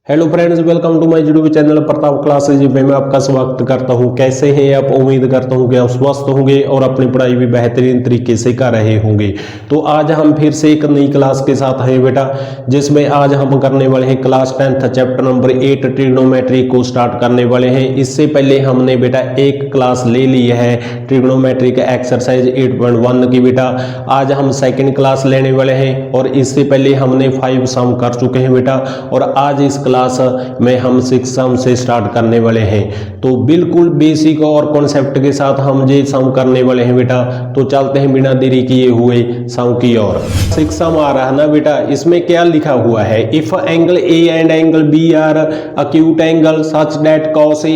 Hello friends, welcome to my YouTube channel Pratap classes में मैं आपका स्वागत करता हूं। कैसे हैं आप? उम्मीद करता हूं कि आप स्वस्थ होंगे और अपनी पढ़ाई भी बेहतरीन तरीके से कर रहे होंगे। तो आज हम फिर से एक नई क्लास के साथ हैं बेटा, जिसमें आज हम करने वाले हैं class 10th chapter number 8 trigonometry को स्टार्ट करने वाले हैं। इससे पहले हमने बेटा एक क्लास ले ली है ट्रिग्नोमेट्री का एक्सरसाइज 8.1 की बेटा। आज हम सेकेंड क्लास लेने वाले हैं और इससे पहले हमने 5 सम कर चुके हैं बेटा, और आज इस क्लास में हम 6 सम से स्टार्ट करने वाले हैं। तो बिल्कुल बेसिक और कॉन्सेप्ट के साथ हम ये सम करने वाले हैं बेटा। तो चलते हैं बिना देरी किए हुए सम की ओर। 6 सम आ रहा है ना बेटा, इसमें क्या लिखा हुआ है? If angle A and angle B are acute angle such that cos A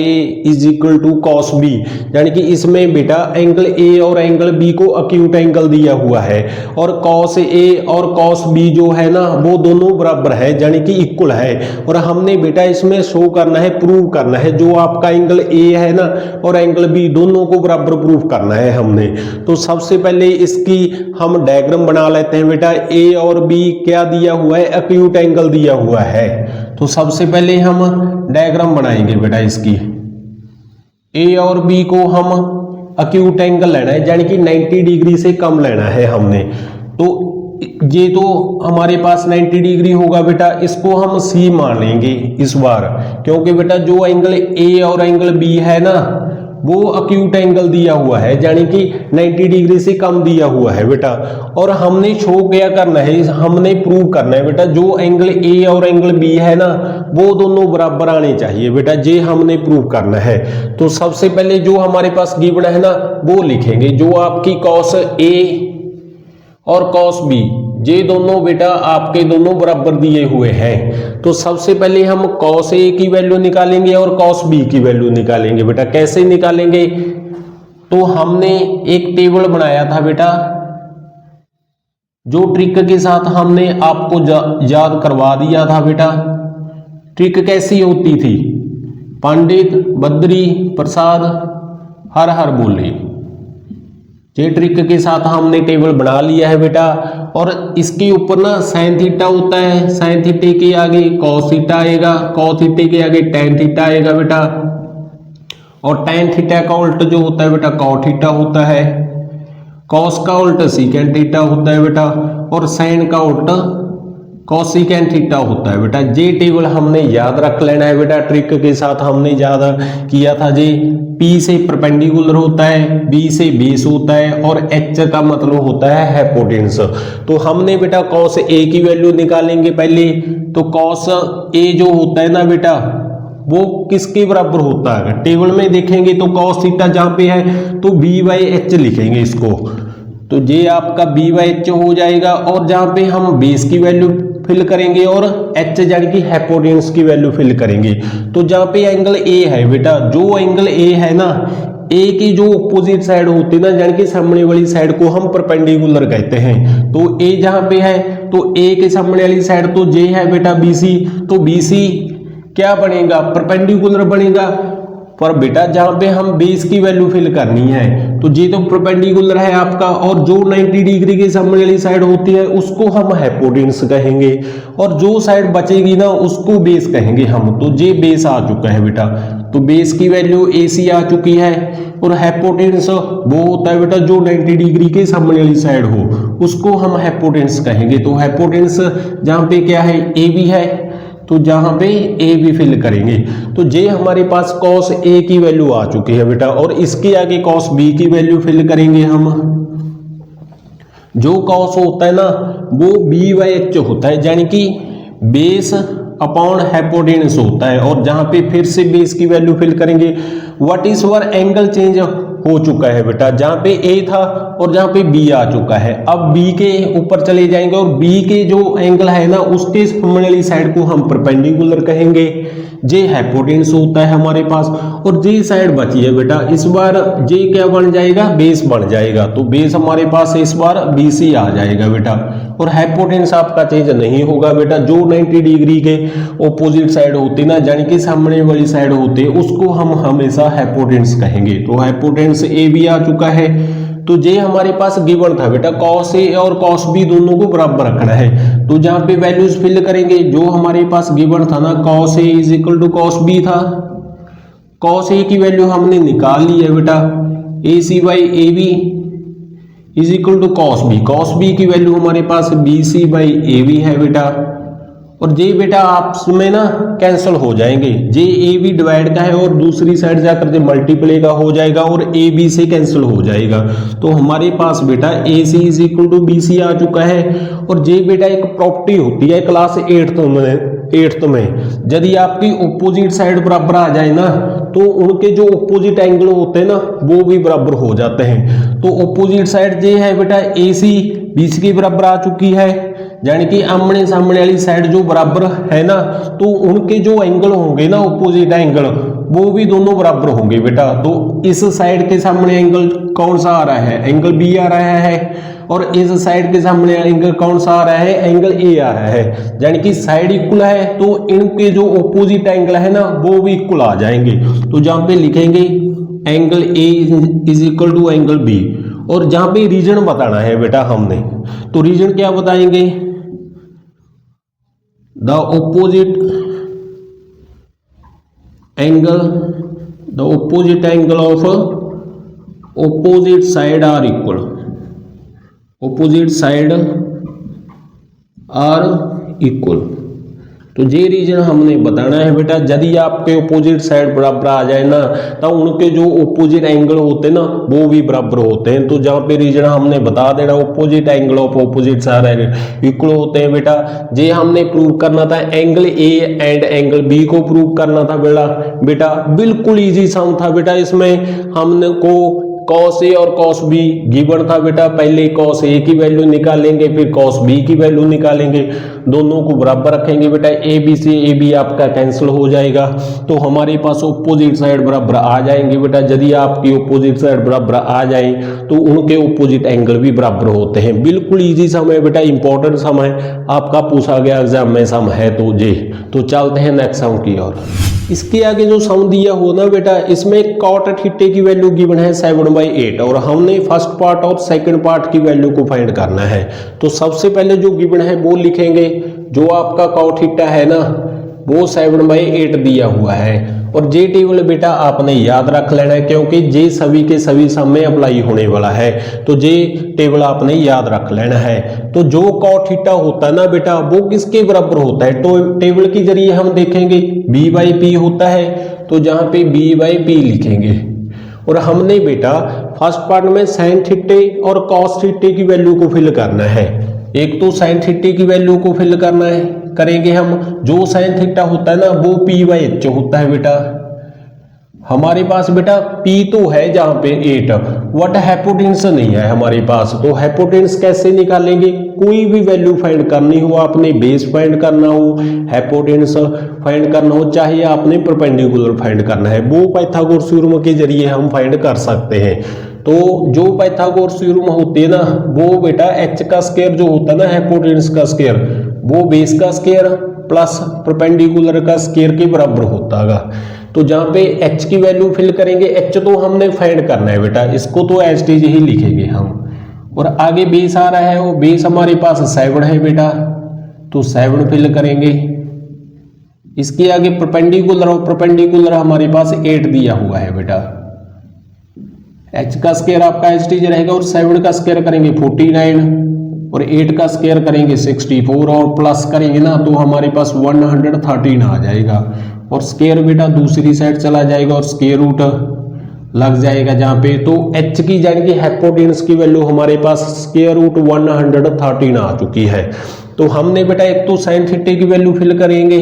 is equal to cos B, यानी कि इसमें बेटा एंगल ए और एंगल बी को अक्यूट एंगल दिया हुआ है और cos A और cos B जो है ना वो दोनों बराबर है, यानी कि इक्वल है। और हमने बेटा इसमें शो करना है, प्रूव करना है, जो आपका एंगल ए है ना और एंगल बी दोनों को बराबर प्रूव करना है हमने। तो सबसे पहले इसकी हम डायग्राम बना लेते हैं बेटा। ए और बी क्या दिया हुआ है? अक्यूट एंगल दिया हुआ है। तो सबसे पहले हम डायग्राम बनाएंगे बेटा इसकी। ए और बी को हम अक्यूट एंगल लेना है, यानी कि 90 डिग्री से कम लेना है हमने। तो ये तो हमारे पास 90 डिग्री होगा बेटा, इसको हम सी मान लेंगे इस बार, क्योंकि बेटा जो एंगल ए और एंगल बी है ना वो अक्यूट एंगल दिया हुआ है, यानी कि 90 डिग्री से कम दिया हुआ है बेटा। और हमने शो क्या करना है, हमने प्रूव करना है बेटा जो एंगल ए और एंगल बी है ना वो दोनों बराबर आने चाहिए बेटा, ये हमने प्रूव करना है। तो सबसे पहले जो हमारे पास गिवन है ना वो लिखेंगे, जो आपकी cos A और cos B ये दोनों बेटा आपके दोनों बराबर दिए हुए हैं। तो सबसे पहले हम cos A की वैल्यू निकालेंगे और cos B की वैल्यू निकालेंगे बेटा। कैसे निकालेंगे? तो हमने एक टेबल बनाया था बेटा, जो ट्रिक के साथ हमने आपको याद करवा दिया था बेटा। ट्रिक कैसी होती थी? पंडित बद्री प्रसाद हर हर बोले, ये ट्रिक के साथ हमने टेबल बना लिया है बेटा। और इसके ऊपर ना साइन थीटा होता है, साइन थीटे के आगे कॉस थीटा आएगा, कॉस थीटे के आगे टैन थीटा आएगा बेटा, और टैन थीटा का उल्टा जो होता है बेटा कॉट थीटा होता है, कॉस का उल्टा सीकेंट थीटा होता है बेटा, और साइन का उल्टा कोसिकेंट थीटा होता है बेटा। ये टेबल हमने याद रख लेना है बेटा। ट्रिक के साथ हमने याद किया था जी, P से परपेंडिकुलर होता है, B से बेस होता है और H का मतलब होता है हाइपोटेन्यूस। तो हमने बेटा cos A की वैल्यू निकालेंगे पहले। तो cos A जो होता है ना बेटा वो किसके बराबर होता है? टेबल में देखेंगे तो cos थीटा जहां पे है तो B/H लिखेंगे इसको। तो ये आपका B/H हो जाएगा, और जहां पे हम बेस की वैल्यू फिल करेंगे और H यानी कि हाइपोटेन्यूस की वैल्यू फिल करेंगे। तो जहां पे एंगल A है बेटा, जो एंगल A है ना A की जो ऑपोजिट साइड होती है ना, यानी कि सामने वाली साइड को हम परपेंडिकुलर कहते हैं। तो A जहां पे है तो A के सामने वाली साइड तो J है बेटा BC, तो BC क्या बनेगा? परपेंडिकुलर बनेगा। पर बेटा जहां पे हम बेस की वैल्यू फिल करनी है तो ये तो परपेंडिकुलर है आपका, और जो 90 डिग्री के सामने वाली साइड होती है उसको हम हाइपोटेन्यूस कहेंगे, और जो साइड बचेगी ना उसको बेस कहेंगे हम। तो ये बेस आ चुका है बेटा। तो बेस की वैल्यू AC आ चुकी है, और हाइपोटेन्यूस वो होता है बेटा जो 90 डिग्री के सामने वाली साइड हो उसको हम हाइपोटेन्यूस कहेंगे। तो हाइपोटेन्यूस जहां पे क्या है AB है, तो जहां पे A भी फिल करेंगे। तो ये हमारे पास cos A की वैल्यू आ चुकी है बेटा, और इसके आगे cos B की वैल्यू फिल करेंगे हम। जो cos होता है ना वो B/H होता है, यानी कि बेस अपॉन हाइपोटेन्यूस होता है, और जहां पे फिर से बेस की वैल्यू फिल करेंगे। What is were angle change हो चुका है बेटा, जहां पे A था और जहां पे B आ चुका है। अब B के ऊपर चले जाएंगे, और B के जो एंगल है ना उसके सामने वाली साइड को हम परपेंडिकुलर कहेंगे। जे हाइपोटेन्यूस होता है हमारे पास, और जे साइड बची है बेटा इस बार जे क्या बन जाएगा? बेस बन जाएगा। तो बेस हमारे पास इस बार BC आ जाएगा बेटा, और हाइपोटेन्यूस आपका चेंज नहीं होगा बेटा। जो 90 डिग्री के ऑपोजिट साइड होती ना, यानी कि सामने वाली साइड होती है, उसको हम हमेशा हाइपोटेन्यूस कहेंगे। तो हाइपोटेन्यूस AB आ चुका है। तो ये हमारे पास गिवन था बेटा, cos A और cos B दोनों को बराबर रखना है। तो जहां पे वैल्यूज फिल करेंगे, जो हमारे पास गिवन था ना cos A is equal to cos B था, cos A की वैल्यू हमने निकाल ली है बेटा, AC by AB is equal to cos B की वैल्यू हमारे पास BC बाई AB है बेटा। और जे बेटा आपस में ना कैंसिल हो जाएंगे, जे ए बी डिवाइड का है और दूसरी साइड जाकर जे मल्टीप्लाई का हो जाएगा और ए बी से कैंसिल हो जाएगा। तो हमारे पास beta A C is equal to B C आ चुका है। और जे बेटा एक प्रॉपर्टी होती है क्लास 8th में, यदि आपकी ऑपोजिट साइड बराबर आ जाए ना, तो उनके जो ऑपोजिट एंगल होते हैं ना वो भी बराबर हो जाते हैं। तो ऑपोजिट साइड जे है बेटा ए सी बी सी के बराबर आ चुकी है, यानी कि आमने सामने वाली साइड जो बराबर है ना, तो उनके जो एंगल होंगे ना ऑपोजिट एंगल, वो भी दोनों बराबर होंगे बेटा। तो इस साइड के सामने एंगल कौन सा आ रहा है, एंगल बी आ रहा है, और इस साइड के सामने एंगल कौन सा आ रहा है, एंगल ए आ रहा है, यानी कि साइड इक्वल है तो इनके जो ऑपोजिट एंगल है ना वो भी इक्वल आ जाएंगे। तो जहां पे लिखेंगे angle A is equal to angle B, और जहां पे रीजन बताना है बेटा हमने, तो रीजन क्या बताएंगे, the opposite angle of opposite side are equal, opposite side are equal। तो ये रीजन हमने बताना है बेटा, यदि आपके ऑपोजिट साइड बराबर आ जाए ना, तो उनके जो ऑपोजिट एंगल होते हैं ना वो भी बराबर होते हैं। तो जहाँ पे रीजन हमने बता देना, opposite angle of opposite side equal होते हैं बेटा। ये हमने प्रूव करना था, angle A and angle B को प्रूव करना था बेटा। बिल्कुल इजी सम था बेटा, इसमें हमने को cos A और cos B गिवन था बेटा। पहले cos A की वैल्यू निकालेंगे, फिर cos B की वैल्यू निकालेंगे, दोनों को बराबर रखेंगे बेटा। ए बी से ए बी आपका कैंसिल हो जाएगा, तो हमारे पास ऑपोजिट साइड बराबर आ जाएंगे बेटा। यदि आपकी ऑपोजिट साइड बराबर आ जाए तो उनके ऑपोजिट एंगल भी बराबर होते हैं। बिल्कुल इजी सम है बेटा, इंपॉर्टेंट सम है, आपका पूछा गया एग्जाम में सम है। तो जी तो चलते हैं नेक्स्ट सम की ओर। इसके आगे जो सम दिया हो ना बेटा, इसमें कॉट थीटा की वैल्यू गिवन है 7/8, और हमने फर्स्ट पार्ट और सेकंड पार्ट की वैल्यू को फाइंड करना है। तो सबसे पहले जो गिवन है वो लिखेंगे, जो आपका कॉट थीटा है ना वो 7/8 दिया हुआ है। और जे टेबल बेटा आपने याद रख लेना है, क्योंकि जे सभी के सभी सम में अप्लाई होने वाला है। तो जे टेबल आपने याद रख लेना है। तो जो कॉट थीटा होता है ना बेटा वो किसके बराबर होता है, तो टेबल के जरिए हम देखेंगे b/p होता है। तो जहां पे b/p लिखेंगे, और हमने बेटा फर्स्ट पार्ट में साइन थीटे और कॉस थीटे की वैल्यू को फिल करना है। एक तो साइन थीटे की वैल्यू को फिल करना है, करेंगे हम। जो साइन थीटा होता है ना वो p/h होता है बेटा। हमारे पास बेटा p तो है जहां पे 8, वट हाइपोटेन्यूस नहीं है हमारे पास। तो हाइपोटेन्यूस कैसे निकालेंगे, कोई भी वैल्यू फाइंड करनी हो, आपने बेस फाइंड करना हो, हाइपोटेन्यूस फाइंड करना हो, चाहे आपने परपेंडिकुलर फाइंड करना है, वो पाइथागोरस थ्योरम के जरिए हम फाइंड कर सकते हैं। तो जो पाइथागोरस थ्योरम होते हैं ना वो बेटा h का स्क्वायर जो होता है ना, हाइपोटेन्यूस का स्क्वायर, वो बेस का स्क्वायर प्लस परपेंडिकुलर का स्क्वायर के बराबर होता है। तो जहां पे h की वैल्यू फिल करेंगे, h तो हमने फाइंड करना है बेटा, इसको तो एज इट इज ही लिखेंगे हम। और आगे बेस आ रहा है, वो बेस हमारे पास 7 है बेटा, तो 7 फिल करेंगे। इसके आगे परपेंडिकुलर, और परपेंडिकुलर हमारे पास 8 दिया हुआ है बेटा। h का स्क्वायर आपका एज इट इज रहेगा, और 7 का स्क्वायर करेंगे 49, और 8 का स्क्वायर करेंगे 64, और प्लस करेंगे ना तो हमारे पास 113 आ जाएगा। और स्क्वायर बेटा दूसरी साइड चला जाएगा और स्क्वायर रूट लग जाएगा जहां पे। तो h की यानी कि हाइपोटेन्यूस की वैल्यू हमारे पास स्क्वायर रूट 113 आ चुकी है। तो हमने बेटा एक तो साइन थीटा की वैल्यू फिल करेंगे,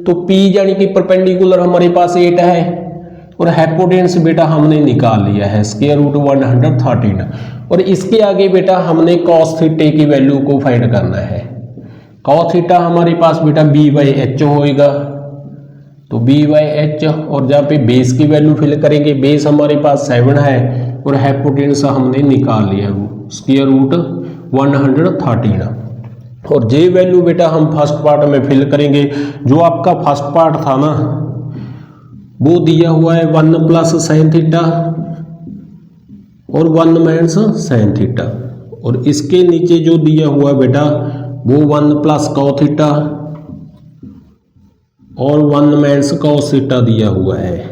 तो p यानी कि परपेंडिकुलर हमारे पास 8 है, और हाइपोटेन्यूस बेटा हमने निकाल लिया है स्क्वायर रूट 113। और इसके आगे बेटा हमने कॉस थीटा की वैल्यू को फाइंड करना है। कॉस थीटा हमारे पास बेटा b/h होएगा, तो b/h, और जहाँ पे बेस की वैल्यू फिल करेंगे, बेस हमारे पास 7 है, और हाइपोटेन्यूस हमने निकाल लिया वो स्क्वायर रूट 113। और जे वैल्यू बेटा हम फर्स्ट पार्ट में फिल करेंगे। जो आपका फर्स्ट पार्ट था ना वो दिया हुआ है 1 प्लस साइन थीटा और 1 माइनस साइन थीटा, और इसके नीचे जो दिया हुआ बेटा वो 1 प्लस कॉस थीटा और 1 माइनस कॉस थीटा दिया हुआ है।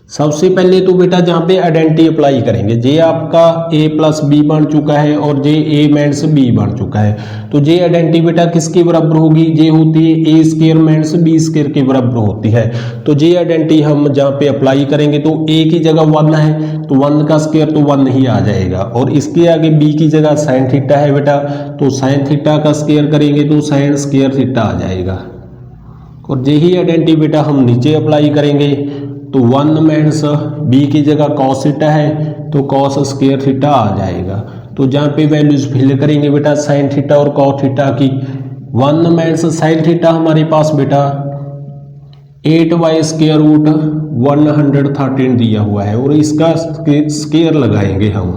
सबसे पहले तो बेटा जहाँ पे आइडेंटिटी अप्लाई करेंगे, जे आपका a प्लस बी बन चुका है और जे a माइनस बी बन चुका है, तो जे आइडेंटिटी बेटा किसके बराबर होगी, जे होती है a square minus B square के बराबर होती है। तो जे आइडेंटिटी हम जहाँ पे अप्लाई करेंगे तो a की जगह 1 है तो 1 का स्क्वायर तो 1 ही आ जाएगा, और इसके आगे b की जगह साइन थीटा है बेटा, तो साइन थीटा का स्क्वायर करेंगे तो साइन स्क्वायर थीटा आ जाएगा। और यही आइडेंटिटी बेटा हम नीचे अप्लाई करेंगे तो 1 माइनस बी की जगह कॉस थीटा है तो कॉस स्क्वायर थीटा आ जाएगा। तो जहाँ पे वैल्यूज फिल करेंगे बेटा साइन थीटा और कॉस थीटा की, 1 माइनस साइन थीटा हमारे पास बेटा 8y स्क्वायर रूट 113 दिया हुआ है, और इसका स्क्वायर लगाएंगे हम,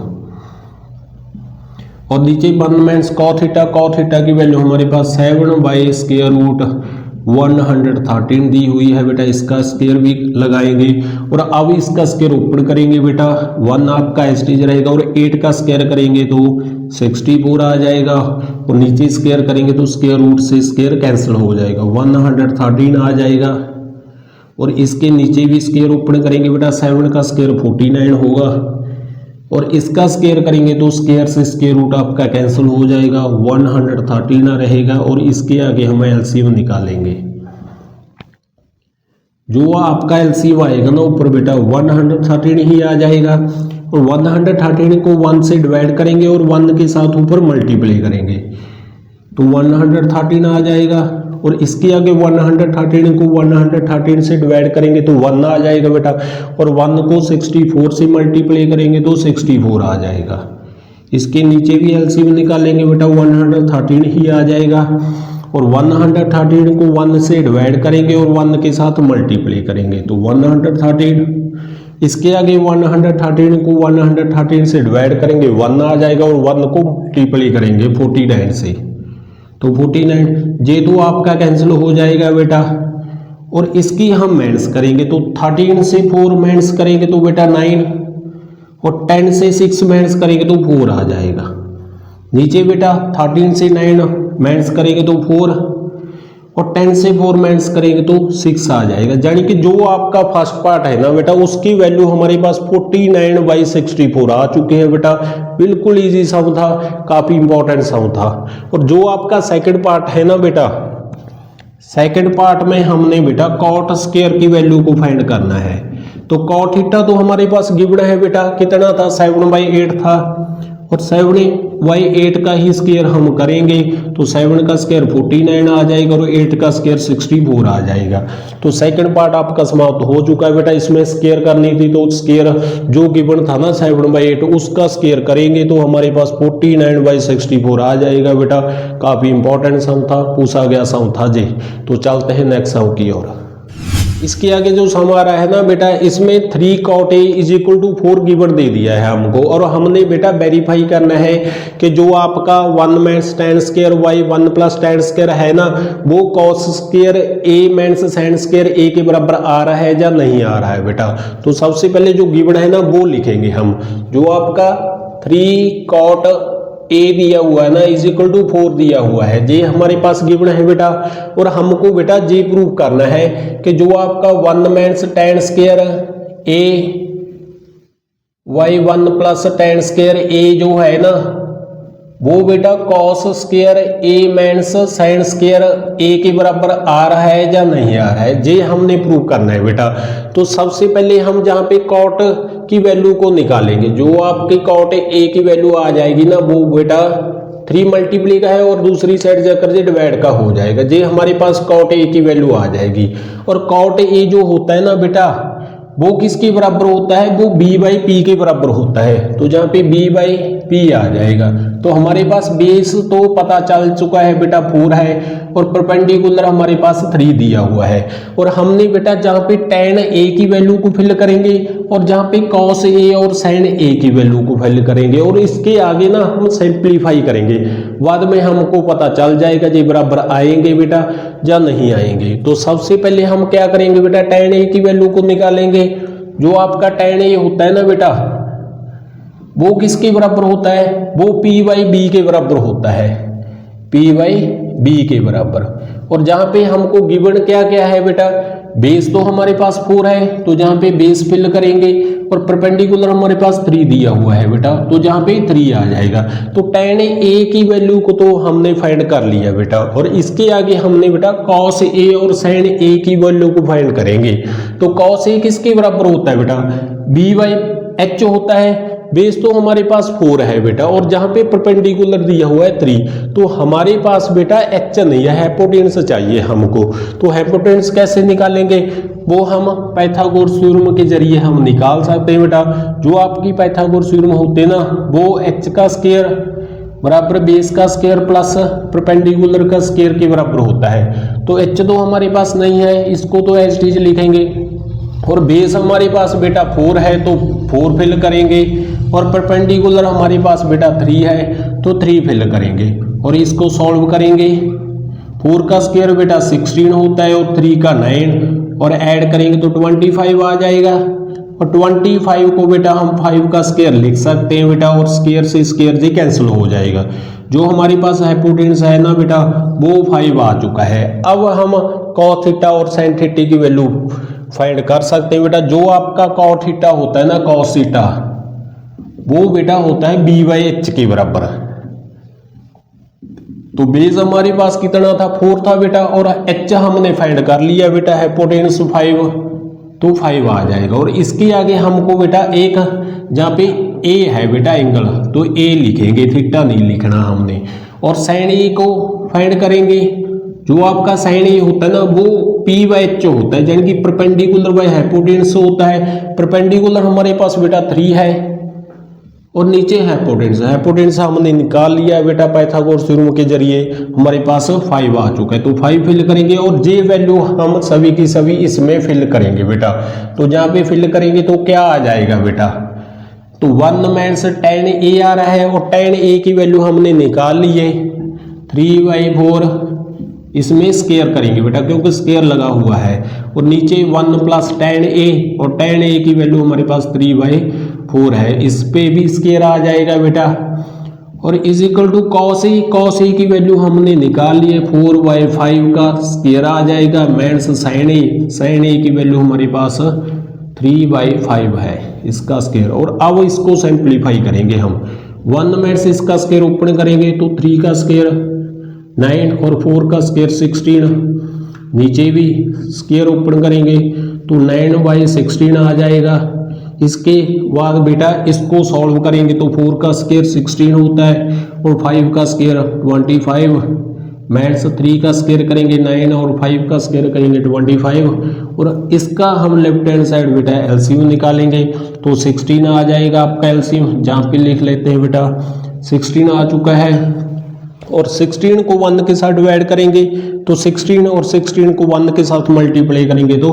और नीचे 1 माइनस कॉस थीटा की वैल्यू हमारे पास 7y स्क्वायर रूट 113 दी हुई है बेटा, इसका स्क्वायर भी लगाएंगे। और अब इसका स्क्वायर ऊपर करेंगे बेटा 1 आपका एस्टीज रहेगा, और 8 का स्क्वायर करेंगे तो 64 आ जाएगा, और नीचे स्क्वायर करेंगे तो स्क्वायर रूट से स्क्वायर कैंसिल हो जाएगा, 113 आ जाएगा। और इसके नीचे भी स्क्वायर ऊपर करेंगे बेटा 7 का स्क्वायर 49 होगा, और इसका स्क्वायर करेंगे तो स्क्वायर से स्क्वायर रूट आपका कैंसिल हो जाएगा, 113 रहेगा। और इसके आगे हम एलसीएम निकालेंगे, जो आपका एलसीएम आएगा ना ऊपर बेटा 113 ही आ जाएगा, और 113 को 1 से डिवाइड करेंगे और 1 के साथ ऊपर मल्टीप्लाई करेंगे तो 113 आ जाएगा। और इसके आगे 113 को 113 से डिवाइड करेंगे तो 1 आ जाएगा बेटा, और 1 को 64 से मल्टीप्लाई करेंगे तो 64 आ जाएगा। इसके नीचे भी एलसीएम निकालेंगे बेटा 113 ही आ जाएगा, और 113 को 1 से डिवाइड करेंगे और 1 के साथ मल्टीप्लाई करेंगे तो 113। इसके आगे 113 को 113 से डिवाइड करेंगे 1 आ जाएगा, और 1 को मल्टीप्लाई करेंगे 49 से तो 49, जे तो आपका कैंसिल हो जाएगा बेटा। और इसकी हम माइनस करेंगे तो 13 से 4 माइनस करेंगे तो बेटा 9, और 10 से 6 माइनस करेंगे तो 4 आ जाएगा। नीचे बेटा 13 से 9 माइनस करेंगे तो 4, और 10 से 4 माइनस करेंगे तो 6 आ जाएगा। यानी कि जो आपका फर्स्ट पार्ट है ना बेटा उसकी वैल्यू हमारे पास 49/64 आ चुके हैं बेटा। बिल्कुल इजी सम था, काफी इंपॉर्टेंट सम था। और जो आपका सेकंड पार्ट है ना बेटा, सेकंड पार्ट में हमने बेटा कॉट स्क्वायर की वैल्यू को फाइंड करना है। तो कॉट थीटा तो हमारे पास गिवन है बेटा, कितना था 7/8 था, और 7/8 का ही स्क्वायर हम करेंगे तो 7 का स्क्वायर 49 आ जाएगा, और 8 का स्क्वायर 64 आ जाएगा। तो सेकंड पार्ट आपका समाप्त हो चुका है बेटा। इसमें स्क्वायर करनी थी तो स्क्वायर जो गिवन था ना 7/8 उसका स्क्वायर करेंगे तो हमारे पास 49/64 आ जाएगा बेटा। काफी इंपॉर्टेंट सम था, पूछा गया सम था जी। तो चलते हैं नेक्स्ट सम की ओर। इसके आगे जो सम आ रहा है ना बेटा, इसमें 3 cot a = 4 गिवन दे दिया है हमको, और हमने बेटा वेरीफाई करना है कि जो आपका 1 minus tan square y 1 plus tan square है ना, वो cos square a minus sin square a के बराबर आ रहा है या नहीं आ रहा है बेटा। तो सबसे पहले जो गिवन है ना वो लिखेंगे हम। जो आपका 3 cot a दिया हुआ है ना = 4 दिया हुआ है, ये हमारे पास गिवन है बेटा। और हमको बेटा ये प्रूव करना है कि जो आपका 1 minus tan square a y 1 plus tan square a जो है ना वो बेटा cos square a minus sin square a के बराबर आ रहा है या नहीं आ रहा है, ये हमने प्रूव करना है बेटा। तो सबसे पहले हम जहाँ पे cot की वैल्यू को निकालेंगे, जो आपकी cot a की वैल्यू आ जाएगी ना वो बेटा 3 मल्टीप्लाई का है और दूसरी साइड जाकर ये डिवाइड का हो जाएगा। ये हमारे पास cot a की वैल्यू आ जाएगी। और cot a जो होता है ना बेटा वो किसके बराबर होता है, वो b/p के बराबर होता है। तो जहाँ पे b/p आ जाएगा तो हमारे पास बेस तो पता चल चुका है बेटा 4 है, और परपेंडिकुलर हमारे पास 3 दिया हुआ है। और हमने बेटा जहाँ पे tan a की वैल्यू को फिल करेंगे और जहाँ पे cos a और sin a की वैल्यू को फिल करेंगे, और इसके आगे ना हम सिंप्लीफाई करेंगे, बाद में हमको पता चल जाएगा ये बराबर आएंगे बेटा या नहीं आएंगे। तो सबसे पहले हम क्या करेंगे बेटा, tan a की वैल्यू को निकालेंगे। जो आपका tan a होता है ना बेटा वो किसके बराबर होता है, वो पी बाई बी के बराबर होता है, पी बाई बी के बराबर। और जहां पे हमको गिवन क्या क्या है बेटा, बेस तो हमारे पास 4 है, तो जहां पे बेस फिल करेंगे, और परपेंडिकुलर हमारे पास 3 दिया हुआ है बेटा, तो जहां पे 3 आ जाएगा। तो tan a की वैल्यू को तो हमने फाइंड कर लिया बेटा, और इसके आगे हमने बेटा cos a और sin a की वैल्यू को फाइंड करेंगे। तो cos a किसके बराबर होता है बेटा, b बाई h होता है। बेस तो हमारे पास 4 है बेटा, और जहां पे परपेंडिकुलर दिया हुआ है 3, तो हमारे पास बेटा h नहीं है, हाइपोटेन्यूस चाहिए हमको। तो हाइपोटेन्यूस कैसे निकालेंगे, वो हम पाइथागोरस थ्योरम के जरिए हम निकाल सकते हैं बेटा। जो आपकी पाइथागोरस थ्योरम होते ना, वो h का स्क्वायर बराबर बेस का स्क्वायर प्लस परपेंडिकुलर का स्क्वायर के बराबर होता है। तो h तो हमारे पास नहीं है, इसको तो एज इट इज लिखेंगे, और बेस हमारे पास बेटा 4 है, तो 4 फिल करेंगे, और परपेंडिकुलर हमारे पास बेटा 3 है, तो 3 फिल करेंगे, और इसको सॉल्व करेंगे। 4 का स्क्वायर बेटा 16 होता है, और 3 का 9, और ऐड करेंगे तो 25 आ जाएगा। और 25 को बेटा हम 5 का स्क्वायर लिख सकते हैं बेटा, और स्क्वायर से स्क्वायर जी कैंसिल हो जाएगा। जो हमारे पास हाइपोटेन्यूस है ना बेटा, वो 5 आ चुका है। अब हम cos थीटा और sin थीटा की वैल्यू फाइंड कर सकते हैं बेटा। जो आपका cos थीटा होता है ना, cos थीटा, वो बेटा होता है b बाई एच के बराबर। तो बेस हमारे पास कितना था, 4 था बेटा, और h हमने फाइंड कर लिया बेटा, हाइपोटेन्यूस 5, तो 5 आ जाएगा। और इसके आगे हमको बेटा एक जहाँ पे a है बेटा एंगल, तो a लिखेंगे, थीटा नहीं लिखना हमने। और sin a को फाइंड करेंगे। जो आपका sin a होता है ना, वो p बाई एच होता है, यानी कि परपेंडिकुलर बाई हाइपोटेन्यूस होता है। परपेंडिकुलर हमारे पास बेटा 3 है, और नीचे हाइपोटेन्यूस, हाइपोटेन्यूस हमने निकाल लिया बेटा पाइथागोरस थ्योरम के जरिए, हमारे पास 5 आ चुका है। तो 5 फिल करेंगे, और जे वैल्यू हम सभी की सभी इसमें फिल करेंगे बेटा। तो जहाँ पे फिल करेंगे तो क्या आ जाएगा बेटा, तो 1 माइनस tan a आ रहा है, और tan a की वैल्यू हमने निकाल ली है, 3/4, इसमें स्क्वायर करेंगे बेटा, क्योंकि स्क्वायर लगा हुआ है, और नीचे 1 प्लस tan a, और tan a की वैल्यू हमारे पास 3/4 है, इस पे भी स्क्वायर आ जाएगा बेटा। और is equal to cos a की वैल्यू हमने निकाल ली है, 4/5 का स्क्वायर आ जाएगा, माइनस sin a की वैल्यू हमारे पास 3/5 है, इसका स्क्वायर। और अब इसको सिंप्लीफाई करेंगे हम, 1 माइनस इसका स्क्वायर ओपन करेंगे तो 3 का स्क्वायर 9, और 4 का स्क्वायर 16, नीचे भी स्क्वायर ओपन करेंगे तो 9/16 आ जाएगा। इसके बाद बेटा इसको सॉल्व करेंगे तो 4 का स्क्वायर 16 होता है, और 5 का स्क्वायर 25, माइनस 3 का स्क्वायर करेंगे 9, और 5 का स्क्वायर करेंगे 25, और इसका हम लेफ्ट हैंड साइड बेटा एलसीएम निकालेंगे तो 16 आ जाएगा आपका एलसीएम। जहाँ पे लिख लेते हैं बेटा 16 आ चुका है, और 16 को 1 के साथ डिवाइड करेंगे तो 16, और 16 को 1 के साथ मल्टीप्लाई करेंगे तो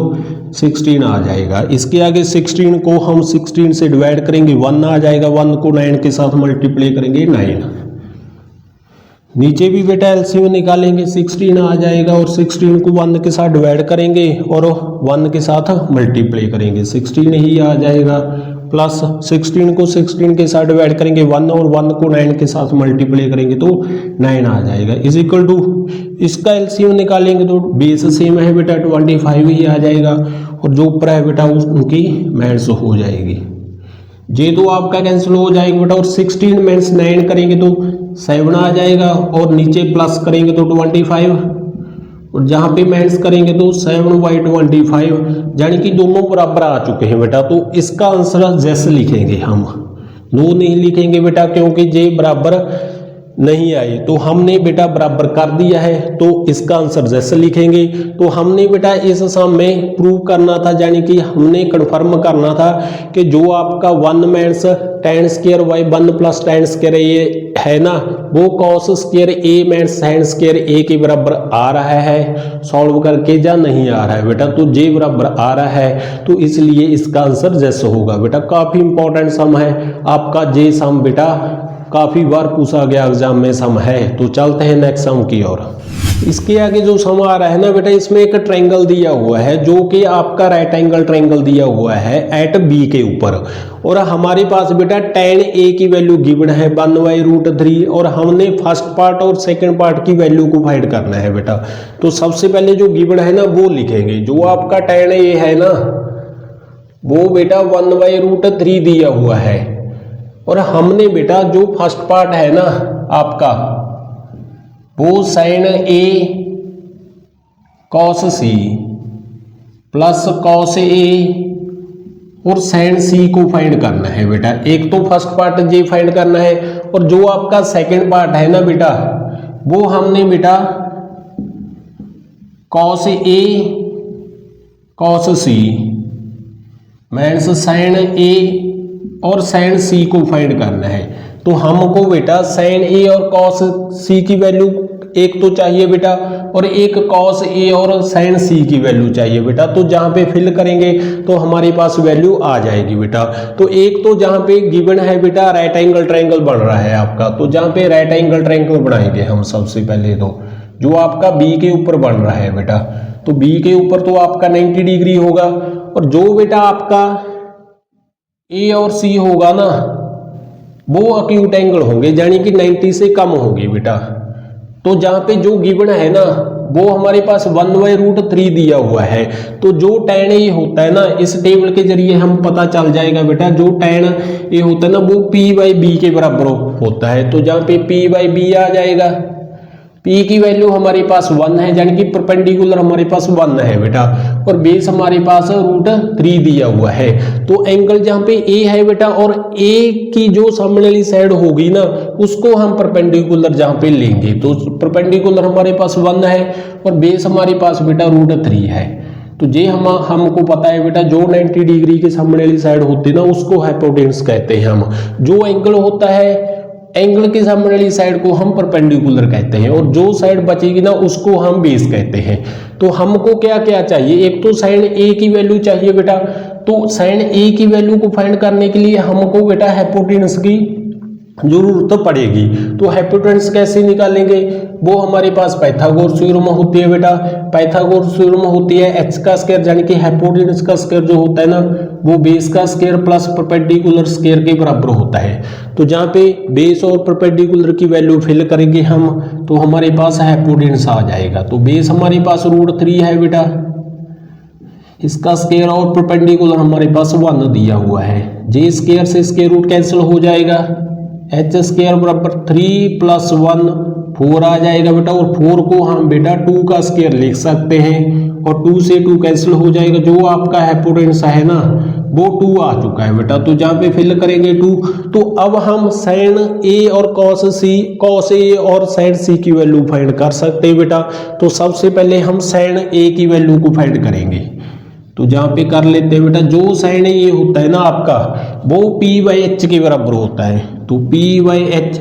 16 आ जाएगा। इसके आगे 16 को हम 16 से डिवाइड करेंगे 1 आ जाएगा, 1 को 9 के साथ मल्टीप्लाई करेंगे 9। नीचे भी बेटा एलसीएम निकालेंगे, 16 आ जाएगा, और 16 को 1 के साथ डिवाइड करेंगे और 1 के साथ मल्टीप्लाई करेंगे, 16 ही आ जाएगा, प्लस 16 को 16 के साथ डिवाइड करेंगे 1, और 1 को 9 के साथ मल्टीप्लाई करेंगे तो 9 आ जाएगा। इज इक्वल टू इसका एलसीएम निकालेंगे तो बेस सेम है बेटा 25 ही आ जाएगा, और जो ऊपर है बेटा उनकी माइनस हो जाएगी, जे तो आपका कैंसिल हो जाएगा बेटा। और 16 माइनस 9 करेंगे तो 7 आ जाएगा, और नीचे प्लस करेंगे तो 25, और जहाँ पे माइनस करेंगे तो 7/25, यानी कि दोनों बराबर आ चुके हैं बेटा। तो इसका आंसर जैसे लिखेंगे हम, नो नहीं लिखेंगे बेटा, क्योंकि जे बराबर नहीं आए, तो हमने बेटा बराबर कर दिया है, तो इसका आंसर जैसे लिखेंगे। तो हमने बेटा इस सम में प्रूव करना था, यानी कि हमने कन्फर्म करना था कि जो आपका 1 minus tan square by 1 plus tan square ये है ना, वो cos square a minus sin square a के बराबर आ रहा है सॉल्व करके, या नहीं आ रहा है बेटा, तो j बराबर आ रहा है, तो इसलिए इसका आंसर जैसे होगा बेटा। काफी इंपॉर्टेंट सम है आपका, j सम बेटा काफ़ी बार पूछा गया एग्जाम में सम है। तो चलते हैं नेक्स्ट सम की ओर। इसके आगे जो सम आ रहा है ना बेटा, इसमें एक ट्रायंगल दिया हुआ है जो कि आपका राइट एंगल ट्रायंगल दिया हुआ है एट बी के ऊपर, और हमारे पास बेटा tan a की वैल्यू गिवन है 1/√3, और हमने फर्स्ट पार्ट और सेकंड पार्ट की वैल्यू को फाइंड करना है बेटा। तो सबसे पहले जो गिवन है ना वो लिखेंगे। जो आपका tan a है ना वो बेटा 1/√3 दिया हुआ है, और हमने बेटा जो फर्स्ट पार्ट है ना आपका वो sin a cos c plus cos a और sin c को फाइंड करना है बेटा। एक तो फर्स्ट पार्ट जी फाइंड करना है, और जो आपका सेकंड पार्ट है ना बेटा वो हमने बेटा cos a cos c minus sin a और sin c को फाइंड करना है। तो हमको बेटा sin a और cos c की वैल्यू एक तो चाहिए बेटा, और एक cos a और sin c की वैल्यू चाहिए बेटा। तो जहाँ पे फिल करेंगे तो हमारे पास वैल्यू आ जाएगी बेटा। तो एक तो जहाँ पे गिवन है बेटा राइट एंगल ट्रायंगल बन रहा है आपका, तो जहाँ पे राइट एंगल ट्रायंगल बनाएंगे हम सबसे पहले, तो जो आपका b के ऊपर बन रहा है बेटा, तो b के ऊपर तो आपका 90 डिग्री होगा, और जो बेटा आपका a और c होगा ना वो एक्यूट एंगल होंगे, यानी कि 90 से कम होंगे बेटा। तो जहाँ पे जो गिवन है ना वो हमारे पास 1/√3 दिया हुआ है। तो जो tan a होता है ना इस टेबल के जरिए हम पता चल जाएगा बेटा, जो tan a होता है ना वो p/b के बराबर होता है। तो जहाँ पे p/b आ जाएगा, p की वैल्यू हमारे पास 1 है, यानी कि परपेंडिकुलर हमारे पास 1 है बेटा, और बेस हमारे पास √3 दिया हुआ है। तो एंगल जहाँ पे a है बेटा, और a की जो सामने वाली साइड होगी ना उसको हम परपेंडिकुलर जहाँ पे लेंगे, तो परपेंडिकुलर हमारे पास 1 है और बेस हमारे पास बेटा √3 है। तो ये हमको पता है बेटा, जो 90 डिग्री के सामने वाली साइड होती है ना उसको हाइपोटेन्यूस कहते हैं हम। जो एंगल होता है एंगल के सामने वाली साइड को हम परपेंडिकुलर कहते हैं, और जो साइड बचेगी ना उसको हम बेस कहते हैं। तो हमको क्या क्या चाहिए, एक तो sin a की वैल्यू चाहिए बेटा। तो sin a की वैल्यू को फाइंड करने के लिए हमको बेटा हाइपोटेन्यूस की जरूरत पड़ेगी। तो हाइपोटेन्यूस कैसे निकालेंगे, वो हमारे पास पाइथागोरस थ्योरम होती है बेटा। पाइथागोरस थ्योरम होती है h का स्क्वायर, यानी कि हाइपोटेन्यूस का स्क्वायर जो होता है ना वो बेस का स्क्वायर प्लस परपेंडिकुलर स्क्वायर के बराबर होता है। तो जहाँ पे बेस और परपेंडिकुलर की वैल्यू फिल करेंगे हम तो हमारे पास हाइपोटेन्यूस आ जाएगा। तो बेस हमारे पास √3 है बेटा, इसका स्क्वायर और परपेंडिकुलर हमारे पास 1 दिया हुआ है। जे स्क्वायर से स्क्वायर रूट कैंसिल हो जाएगा, h स्क्वायर बराबर 3 + 1 4 आ जाएगा बेटा, और 4 को हम बेटा 2 का स्क्वायर लिख सकते हैं, और 2 से 2 कैंसिल हो जाएगा। जो आपका हाइपोटेन्यूस है ना वो 2 आ चुका है बेटा। तो जहाँ पे फिल करेंगे 2, तो अब हम sin a और cos a और sin c की वैल्यू फाइंड कर सकते हैं बेटा। तो सबसे पहले हम sin a की वैल्यू को फाइंड करेंगे। तो जहाँ पे कर लेते हैं बेटा, जो sin a होता है ना आपका वो p/h के बराबर होता है। तो p/h,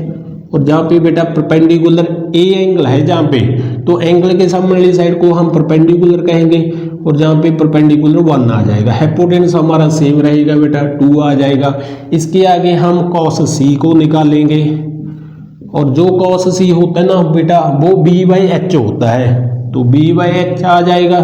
और जहाँ पे बेटा परपेंडिकुलर a एंगल है जहाँ पे, तो एंगल के सामने वाली साइड को हम परपेंडिकुलर कहेंगे, और जहाँ पे परपेंडिकुलर 1 आ जाएगा। हाइपोटेन्यूस हमारा सेम रहेगा बेटा, 2 आ जाएगा। इसके आगे हम cos c को निकालेंगे, और जो cos c होता है ना बेटा वो b/h होता है। तो b/h आ जाएगा,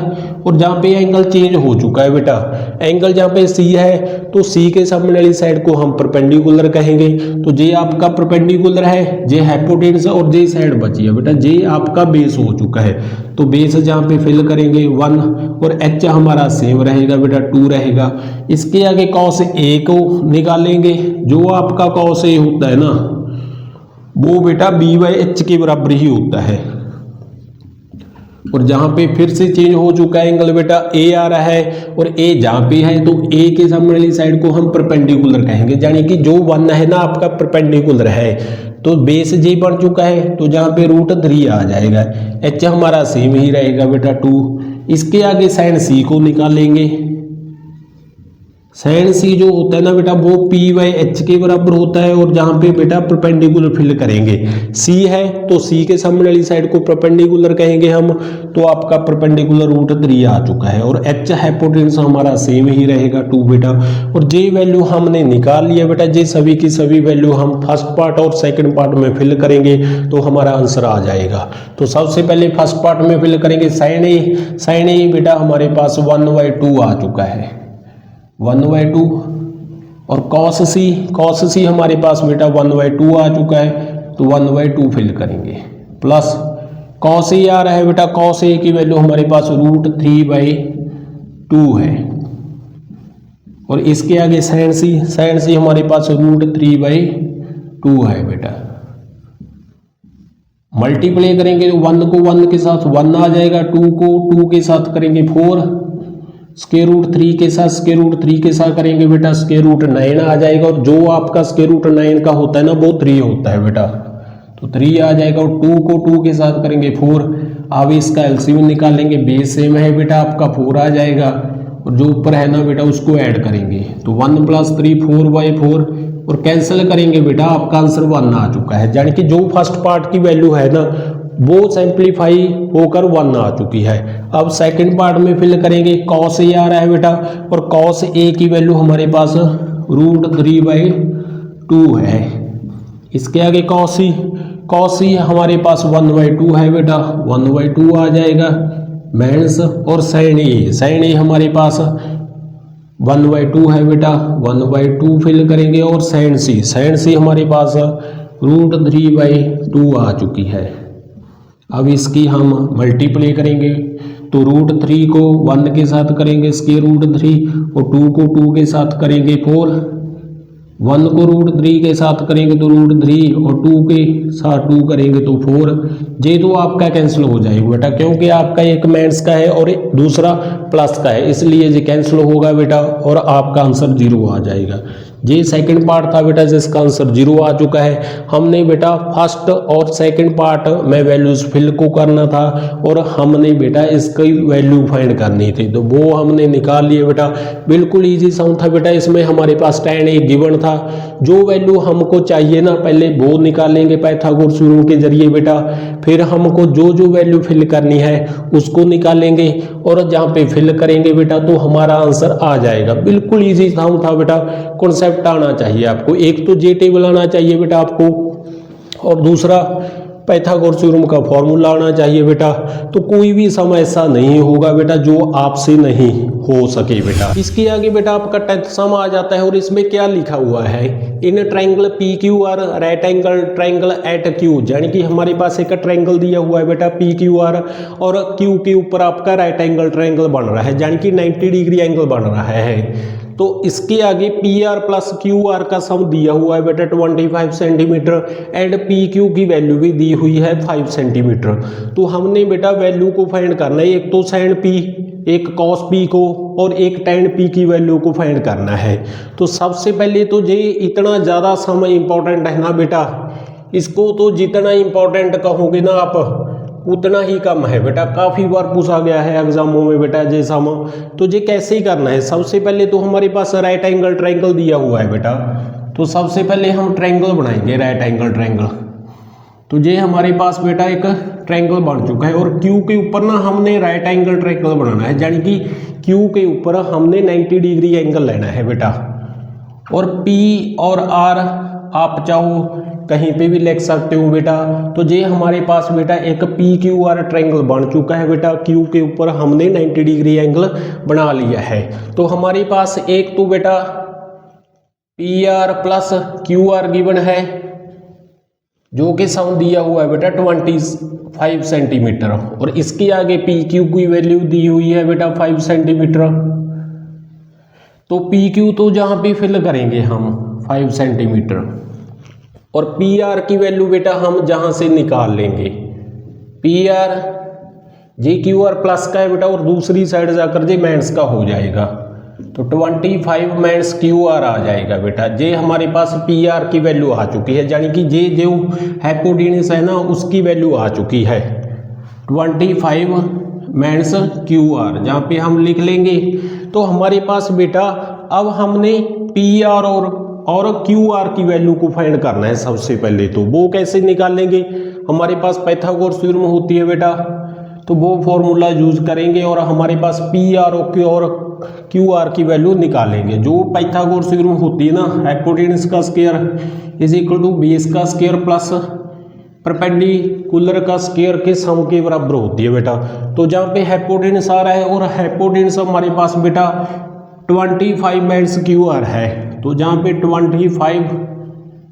और जहाँ पे एंगल चेंज हो चुका है बेटा, एंगल जहाँ पे c है तो c के सामने वाली साइड को हम परपेंडिकुलर कहेंगे। तो जे आपका परपेंडिकुलर है, जे हाइपोटेन्यूस है, और जे साइड बची है बेटा, जे आपका बेस हो चुका है। तो बेस जहाँ पे फिल करेंगे 1, और h हमारा सेम रहेगा बेटा 2 रहेगा। इसके आगे cos a को निकालेंगे, जो आपका cos a होता है ना वो बेटा b/h के बराबर ही होता है, और जहाँ पे फिर से चेंज हो चुका है एंगल बेटा, a आ रहा है, और a जहाँ पे है तो a के सामने वाली साइड को हम परपेंडिकुलर कहेंगे, यानी कि जो 1 है ना आपका परपेंडिकुलर है। तो बेस j बन चुका है, तो जहाँ पे √3 आ जाएगा, h हमारा सेम ही रहेगा बेटा 2। इसके आगे sin c को निकालेंगे। साइन सी जो होता है ना बेटा वो P/H के बराबर होता है, और जहाँ पे बेटा परपेंडिकुलर फिल करेंगे C है तो C के सामने वाली साइड को परपेंडिकुलर कहेंगे हम, तो आपका परपेंडिकुलर √3 आ चुका है। और H हाइपोटेन्यूस हमारा सेम ही रहेगा 2 बेटा। और जे वैल्यू हमने निकाल लिया बेटा, जे सभी की सभी वैल्यू हम फर्स्ट पार्ट और सेकंड पार्ट में फिल करेंगे तो हमारा आंसर आ जाएगा। तो सबसे पहले फर्स्ट पार्ट में फिल करेंगे साइन ए बेटा हमारे पास 1/2 आ चुका है, 1/2। और कॉस सी हमारे पास बेटा 1/2 आ चुका है, तो 1/2 फिल करेंगे। प्लस कॉस ए आ रहा है बेटा, कॉस ए की वैल्यू हमारे पास √3/2 है। और इसके आगे साइन सी हमारे पास √3/2 है बेटा। मल्टीप्लाई करेंगे तो 1 को 1 के साथ 1 आ जाएगा, 2 को 2 के साथ करेंगे 4, √3 के साथ √3 के साथ करेंगे बेटा √9 आ जाएगा। और जो आपका √9 का होता है ना वो 3 होता है बेटा, तो 3 आ जाएगा। और 2 को 2 के साथ करेंगे 4। अब इसका एलसीएम निकालेंगे, बेस सेम है बेटा आपका 4 आ जाएगा, और जो ऊपर है ना बेटा उसको ऐड करेंगे तो 1 + 3 4/4, और कैंसिल करेंगे बेटा आपका आंसर 1 आ चुका है। यानी कि जो फर्स्ट पार्ट की वैल्यू है ना वो सिंप्लीफाई होकर 1 आ चुकी है। अब सेकंड पार्ट में फिल करेंगे, कॉस ए आ रहा है बेटा, और कॉस ए की वैल्यू हमारे पास √3/2 है। इसके आगे कॉस सी हमारे पास 1/2 है बेटा, 1/2 आ जाएगा माइनस। और साइन ए हमारे पास 1/2 है बेटा, 1/2 फिल करेंगे। और साइन सी हमारे पास √3/2 आ चुकी है। अब इसकी हम मल्टीप्लाई करेंगे तो √3 को 1 के साथ करेंगे √3, और 2 को 2 के साथ करेंगे 4, 1 को √3 के साथ करेंगे तो √3, और 2 के साथ 2 करेंगे तो 4। ये तो आपका कैंसिल हो जाएगा बेटा, क्योंकि आपका एक माइनस का है और दूसरा प्लस का है, इसलिए ये कैंसिल होगा बेटा, और आपका आंसर 0 आ जाएगा। ये सेकंड पार्ट था बेटा जिसका आंसर 0 आ चुका है। हमने बेटा फर्स्ट और सेकंड पार्ट में वैल्यूज फिल को करना था, और हमने बेटा इसकी वैल्यू फाइंड करनी थी, तो वो हमने निकाल लिए बेटा। बिल्कुल इजी सम था बेटा। इसमें हमारे पास tan एक गिवन था, जो वैल्यू हमको चाहिए ना पहले वो निकालेंगे पाइथागोरस थ्योरम के जरिए बेटा, फिर हमको जो वैल्यू फिल करनी है उसको निकालेंगे, और जहाँ पे फिल करेंगे बेटा तो हमारा आंसर आ जाएगा। बिल्कुल इजी सम था बेटा। कॉन्सेप्ट आना चाहिए आपको, एक तो जे टेबल आना चाहिए बेटा आपको, और दूसरा पाइथागोरस थ्योरम का फॉर्मूला आना चाहिए बेटा। तो कोई भी सम ऐसा नहीं होगा बेटा जो आपसे नहीं हो सके बेटा। इसके आगे बेटा आपका 10th सम आ जाता है, और इसमें क्या लिखा हुआ है, in triangle PQR right angle triangle eight Q। यानी कि हमारे पास एक ट्रायंगल दिया हुआ है बेटा PQR, और Q के ऊपर आपका राइट एंगल ट्रायंगल बन रहा है, यानी कि 90 डिग्री एंगल बन रहा है। तो इसके आगे PR + QR का सम दिया हुआ है बेटा 25 सेंटीमीटर, एंड PQ की वैल्यू भी दी हुई है 5 सेंटीमीटर। तो हमने बेटा वैल्यू को फाइंड करना है, एक तो साइन P, एक कॉस P को, और एक tan P की वैल्यू को फाइंड करना है। तो सबसे पहले तो ये इतना ज़्यादा सम इम्पोर्टेंट है ना बेटा, इसको तो जितना इम्पोर्टेंट कहोगे ना आप उतना ही कम है बेटा। काफ़ी बार पूछा गया है एग्जामों में बेटा ये सम। तो ये कैसे ही करना है, सबसे पहले तो हमारे पास राइट एंगल ट्रायंगल दिया हुआ है बेटा, तो सबसे पहले हम ट्रायंगल बनाएंगे राइट एंगल ट्रायंगल। तो ये हमारे पास बेटा एक ट्रायंगल बन चुका है, और Q के ऊपर ना हमने राइट एंगल ट्रायंगल बनाना है, यानी कि Q के ऊपर हमने 90 डिग्री एंगल लेना है बेटा। और P और R आप चाहो कहीं पे भी लिख सकते हो बेटा। तो ये हमारे पास बेटा एक PQR ट्रायंगल बन चुका है बेटा, Q के ऊपर हमने 90 डिग्री एंगल बना लिया है। तो हमारे पास एक तो बेटा PR + QR गिवन है, जो कि सम दिया हुआ है बेटा 25 सेंटीमीटर, और इसके आगे PQ की वैल्यू दी हुई है बेटा 5 सेंटीमीटर। तो PQ तो जहाँ पे फिल करेंगे हम 5 सेंटीमीटर, और PR की वैल्यू बेटा हम जहाँ से निकाल लेंगे, PR JQR प्लस का है बेटा, और दूसरी साइड जाकर जे माइनस का हो जाएगा, तो 25 माइनस QR आ जाएगा बेटा। जे हमारे पास PR की वैल्यू आ चुकी है, यानी कि जे जो हाइपोटेन्यूस है ना उसकी वैल्यू आ चुकी है 25 माइनस QR, जहाँ पे हम लिख लेंगे। तो हमारे पास बेटा अब हमने पी आर और क्यू आर की वैल्यू को फाइंड करना है सबसे पहले। तो वो कैसे निकालेंगे, हमारे पास पाइथागोरस थ्योरम होती है बेटा, तो वो फॉर्मूला यूज करेंगे और हमारे पास पी आर और क्यू आर की वैल्यू निकालेंगे। जो पाइथागोरस थ्योरम होती है ना, हाइपोटेन्यूज का square is equal to base का स्क्वायर प्लस परपेंडिकुलर का स्क्वायर के सम के बराबर होती है बेटा। तो जहाँ पे हाइपोटेन्यूज आ रहा है और हाइपोटेन्यूज हमारे पास बेटा 25 माइनस क्यू आर है, तो जहाँ पे 25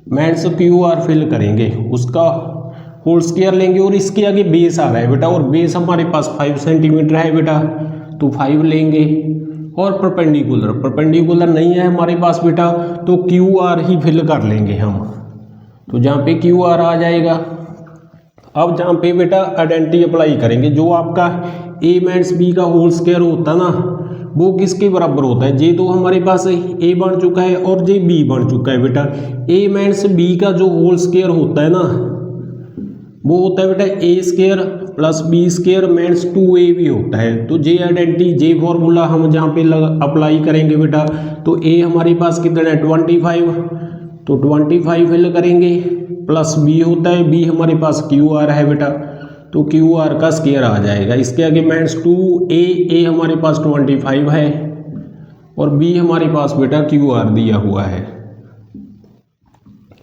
माइनस क्यू आर फिल करेंगे, उसका होल स्क्वायर लेंगे और इसके आगे बेस आ रहा है बेटा, और बेस हमारे पास 5 सेंटीमीटर है बेटा, तो 5 लेंगे। और परपेंडिकुलर नहीं है हमारे पास बेटा, तो क्यू आर ही फिल कर लेंगे हम, तो जहाँ पे क्यू आर आ जाएगा। अब जहाँ पे बेटा आइडेंटिटी अप्लाई करेंगे, जो आपका a माइनस बी का होल स्क्वायर होता है ना, वो किसके बराबर होता है, जे तो हमारे पास a बन चुका है और जे b बन चुका है बेटा। a माइनस बी का जो होल स्क्वायर होता है ना, वो होता है बेटा a square plus B square minus 2ab होता है। तो जे आइडेंटिटी, जे फॉर्मूला हम जहाँ पे अप्लाई करेंगे बेटा, तो a हमारे पास कितना है 25, तो 25 फिल करेंगे, प्लस b होता है, b हमारे पास क्यू आर है बेटा, तो क्यू आर का स्क्वायर आ जाएगा। इसके आगे माइनस 2a हमारे पास 25 है और b हमारे पास बेटा क्यू आर दिया हुआ है,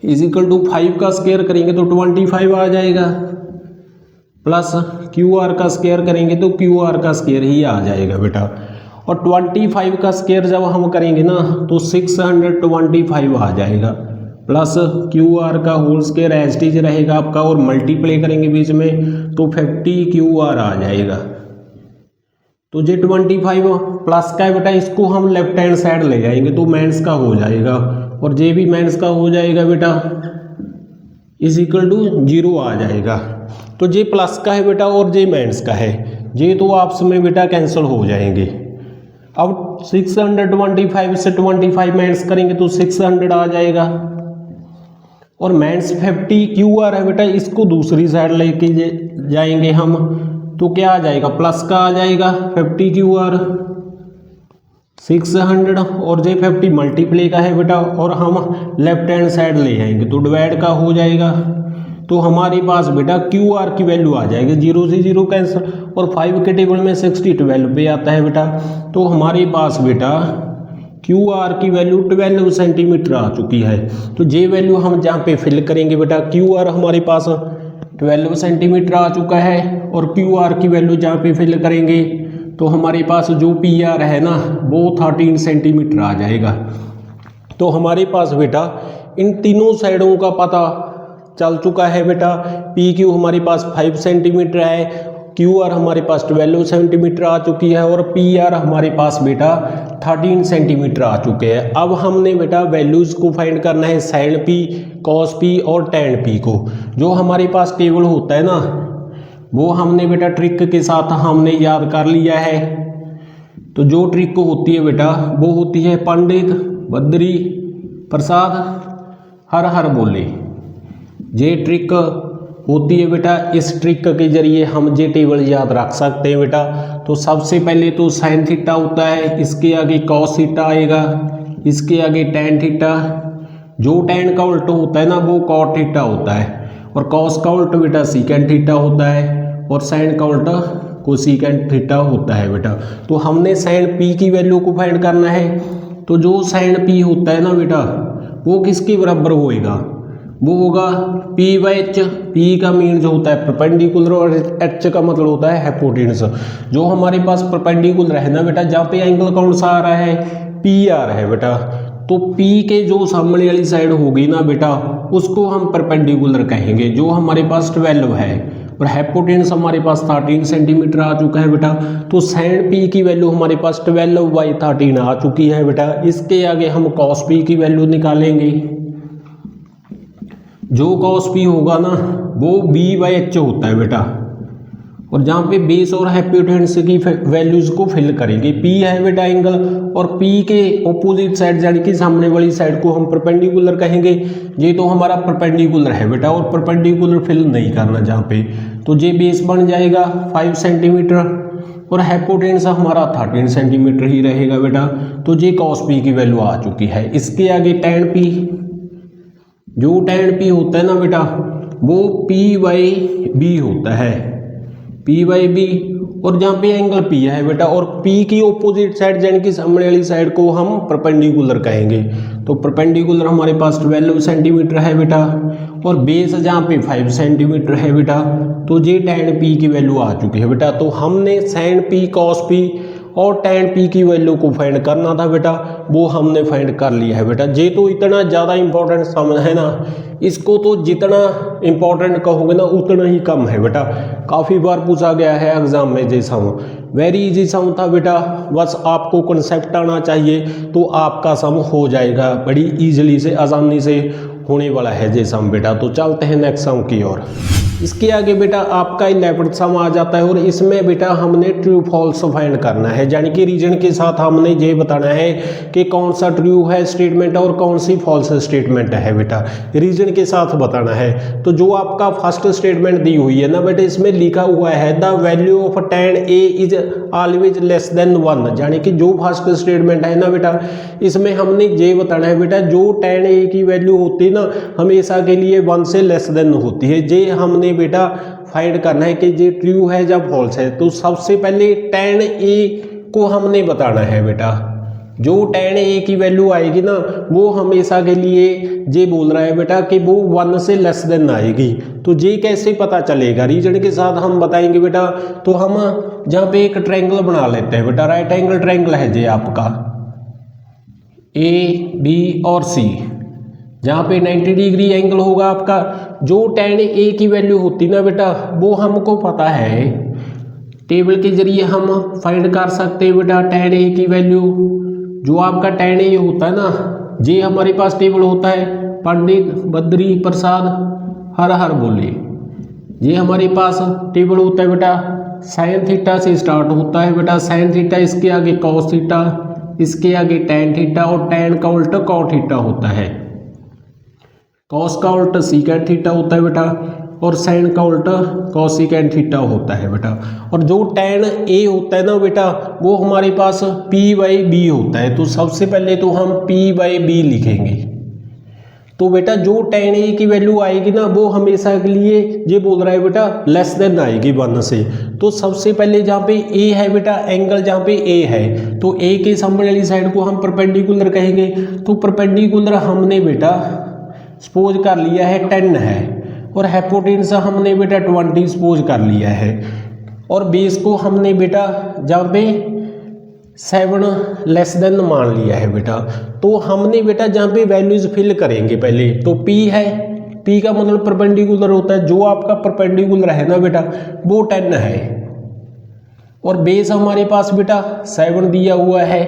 इज इक्वल टू 5 का स्क्वायर करेंगे तो 25 आ जाएगा, प्लस क्यू आर का स्क्वायर करेंगे तो क्यू आर का स्क्वायर ही आ जाएगा बेटा। और 25 का स्क्वायर जब हम करेंगे ना, तो 625 आ जाएगा, प्लस क्यू आर का whole square as it is रहेगा आपका, और मल्टीप्लाई करेंगे बीच में तो 50 क्यू आर आ जाएगा। तो जे 25 प्लस का है बेटा, इसको हम लेफ्ट हैंड साइड ले जाएंगे तो माइनस का हो जाएगा, और जे भी माइनस का हो जाएगा बेटा, इज इक्वल टू 0 आ जाएगा। तो जे प्लस का है बेटा और जे माइनस का है, जे तो आपस में बेटा कैंसिल हो जाएंगे। अब 625 से 25 माइनस करेंगे तो 600 आ जाएगा, और माइनस 50 क्यू आर है बेटा, इसको दूसरी साइड लेके जाएंगे हम, तो क्या आ जाएगा, प्लस का आ जाएगा 50 क्यू आर 600, और जे 50 मल्टीप्लाई का है बेटा, और हम लेफ्ट हैंड साइड ले जाएंगे तो डिवाइड का हो जाएगा। तो हमारे पास बेटा क्यू आर की वैल्यू आ जाएगी, 0 से 0 कैंसिल, और 5 के टेबल में 60 12 पे आता है बेटा, तो हमारे पास बेटा क्यू आर की वैल्यू 12 सेंटीमीटर आ चुकी है। तो जे वैल्यू हम जहाँ पे फिल करेंगे बेटा, क्यू आर हमारे पास 12 सेंटीमीटर आ चुका है, और क्यू आर की वैल्यू जहाँ पे फिल करेंगे तो हमारे पास जो पी आर है ना, वो 13 सेंटीमीटर आ जाएगा। तो हमारे पास बेटा इन तीनों साइडों का पता चल चुका है बेटा। पी क्यू हमारे पास 5 सेंटीमीटर है, क्यू आर हमारे पास 12 सेंटीमीटर आ चुकी है, और पी आर हमारे पास बेटा 13 सेंटीमीटर आ चुके हैं। अब हमने बेटा वैल्यूज को फाइंड करना है साइन पी, कॉस पी और टैन पी को। जो हमारे पास टेबल होता है ना, वो हमने बेटा ट्रिक के साथ हमने याद कर लिया है। तो जो ट्रिक होती है बेटा, वो होती है पंडित बद्री प्रसाद हर हर बोले। ये ट्रिक होती है बेटा, इस ट्रिक के जरिए हम जे टेबल याद रख सकते हैं बेटा। तो सबसे पहले तो साइन थीटा होता है, इसके आगे कॉस थीटा आएगा, इसके आगे टैन थीटा। जो टैन का उल्टा होता है ना, वो कॉट थीटा होता है, और कॉस का उल्टा बेटा सीकेंट थीटा होता है, और साइन का उल्टा कोसिकेंट थीटा होता है बेटा। तो हमने साइन पी की वैल्यू को फाइंड करना है। तो जो साइन पी होता है ना बेटा, वो किसके बराबर होएगा, वो होगा पी बाई एच। पी का मीन जो होता है परपेंडिकुलर, और एच का मतलब होता है हाइपोटेन्यूज। जो हमारे पास परपेंडिकुलर है ना बेटा, जहाँ पे एंगल कौन सा आ रहा है, पी आर है बेटा, तो पी के जो सामने वाली साइड होगी ना बेटा, उसको हम परपेंडिकुलर कहेंगे, जो हमारे पास 12 है, और हाइपोटेन्यूज हमारे पास 13 सेंटीमीटर आ चुका है बेटा। तो साइन पी की वैल्यू हमारे पास 12/13 आ चुकी है बेटा। इसके आगे हम कॉस पी की वैल्यू निकालेंगे। जो कॉस पी होगा ना, वो बी बाई एच होता है बेटा, और जहाँ पे बेस और हाइपोटेन्यूज की वैल्यूज को फिल करेंगे। पी है बेटा एंगल, और पी के ऑपोजिट साइड यानी कि सामने वाली साइड को हम परपेंडिकुलर कहेंगे। ये तो हमारा परपेंडिकुलर है बेटा, और परपेंडिकुलर फिल नहीं करना जहाँ पे, तो ये बेस बन जाएगा 5 सेंटीमीटर, और हाइपोटेन्यूस हमारा 13 सेंटीमीटर ही रहेगा बेटा। तो ये कॉस पी की वैल्यू आ चुकी है। इसके आगे टैन पी, जो टैन पी होता है ना बेटा वो पी बाई बी होता है, पी बाई बी। और जहाँ पे एंगल पी है बेटा और पी की ऑपोजिट साइड यानी कि सामने वाली साइड को हम परपेंडिकुलर कहेंगे। तो परपेंडिकुलर हमारे पास 12 सेंटीमीटर है बेटा और बेस जहाँ पे 5 सेंटीमीटर है बेटा। तो ये टैन पी की वैल्यू आ चुकी है बेटा। तो हमने साइन पी, कॉस पी और टैन पी की वैल्यू को फाइंड करना था बेटा, वो हमने फाइंड कर लिया है बेटा। ये तो इतना ज़्यादा इंपॉर्टेंट सम है ना, इसको तो जितना इंपॉर्टेंट कहोगे ना उतना ही कम है बेटा। काफ़ी बार पूछा गया है एग्जाम में ये सम, वेरी इजी सम था बेटा। बस आपको कंसेप्ट आना चाहिए तो आपका सम हो जाएगा बड़ी इजीली से, आसानी से होने वाला है ये सम बेटा। तो चलते हैं नेक्स्ट सम की ओर। इसके आगे बेटा आपका 11th सम आ जाता है और इसमें बेटा हमने ट्रू फॉल्स फाइंड करना है, यानी कि रीजन के साथ हमने ये बताना है कि कौन सा ट्रू है स्टेटमेंट और कौन सी फॉल्स स्टेटमेंट है बेटा, रीजन के साथ बताना है। तो जो आपका फर्स्ट स्टेटमेंट दी हुई है ना बेटा, इसमें लिखा हुआ है the value of tan a is always less than 1, यानी कि जो फर्स्ट स्टेटमेंट है ना बेटा इसमें हमने ये बताना है बेटा जो tan a की वैल्यू होती है ना हमेशा के लिए 1 से लेस देन होती है। ये हमने बेटा फाइंड करना है कि ये ट्रू है या फॉल्स है। तो सबसे पहले tan a को हमने बताना है बेटा, जो tan a की वैल्यू आएगी ना वो हमेशा के लिए ये बोल रहा है बेटा कि वो 1 से लेस देन आएगी। तो ये कैसे पता चलेगा, रीजन के साथ हम बताएंगे बेटा। तो हम जहाँ पे एक ट्रायंगल बना लेते हैं बेटा, राइट एंगल ट्रायंगल है ये आपका ए बी और सी, जहाँ पे 90 डिग्री एंगल होगा आपका। जो tan a की वैल्यू होती ना बेटा वो हमको पता है, टेबल के जरिए हम फाइंड कर सकते हैं बेटा tan a की वैल्यू। जो आपका tan a होता है ना, ये हमारे पास टेबल होता है पंडित बद्री प्रसाद हर हर बोले, ये हमारे पास टेबल होता है बेटा। साइन थीटा से स्टार्ट होता है बेटा, साइन थीटा, इसके आगे कॉस थीटा, इसके आगे tan थीटा और tan का उल्टा कॉट थीटा होता है, कॉस का उल्टा सीकेंट थीटा होता है बेटा और साइन का उल्टा कॉसिकेंट थीटा होता है बेटा। और जो tan a होता है ना बेटा वो हमारे पास p बाई बी होता है। तो सबसे पहले तो हम p बाई बी लिखेंगे। तो बेटा जो tan a की वैल्यू आएगी ना वो हमेशा के लिए ये बोल रहा है बेटा लेस देन आएगी 1 से। तो सबसे पहले जहाँ पे a है बेटा, एंगल जहाँ पे a है तो a के सामने वाली साइड को हम परपेंडिकुलर कहेंगे। तो परपेंडिकुलर हमने बेटा सपोज कर लिया है 10 है और हाइपोटेन्यूस हमने बेटा 20 सपोज कर लिया है और बेस को हमने बेटा जहाँ पे 7 लेस देन मान लिया है बेटा। तो हमने बेटा जहाँ पे वैल्यूज फिल करेंगे पहले, तो p है, p का मतलब परपेंडिकुलर होता है, जो आपका परपेंडिकुलर है ना बेटा वो 10 है और बेस हमारे पास बेटा 7 दिया हुआ है।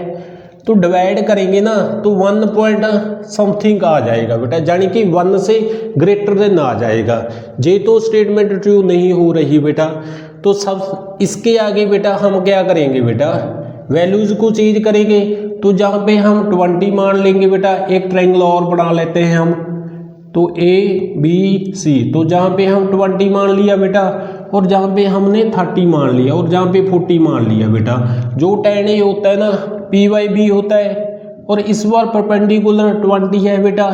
तो डिवाइड करेंगे ना तो 1 पॉइंट समथिंग आ जाएगा बेटा, यानी कि 1 से ग्रेटर देन आ जाएगा। ये तो स्टेटमेंट ट्रू नहीं हो रही बेटा। तो सब इसके आगे बेटा हम क्या करेंगे बेटा, वैल्यूज को चेंज करेंगे। तो जहाँ पे हम 20 मान लेंगे बेटा, एक ट्रायंगल और बना लेते हैं हम, तो ए बी सी। तो जहाँ पे हम 20 मान लिया बेटा और जहाँ पे हमने 30 मान लिया और जहाँ पे 40 मान लिया बेटा। जो tan a होता है ना p बाई बी होता है और इस बार परपेंडिकुलर 20 है बेटा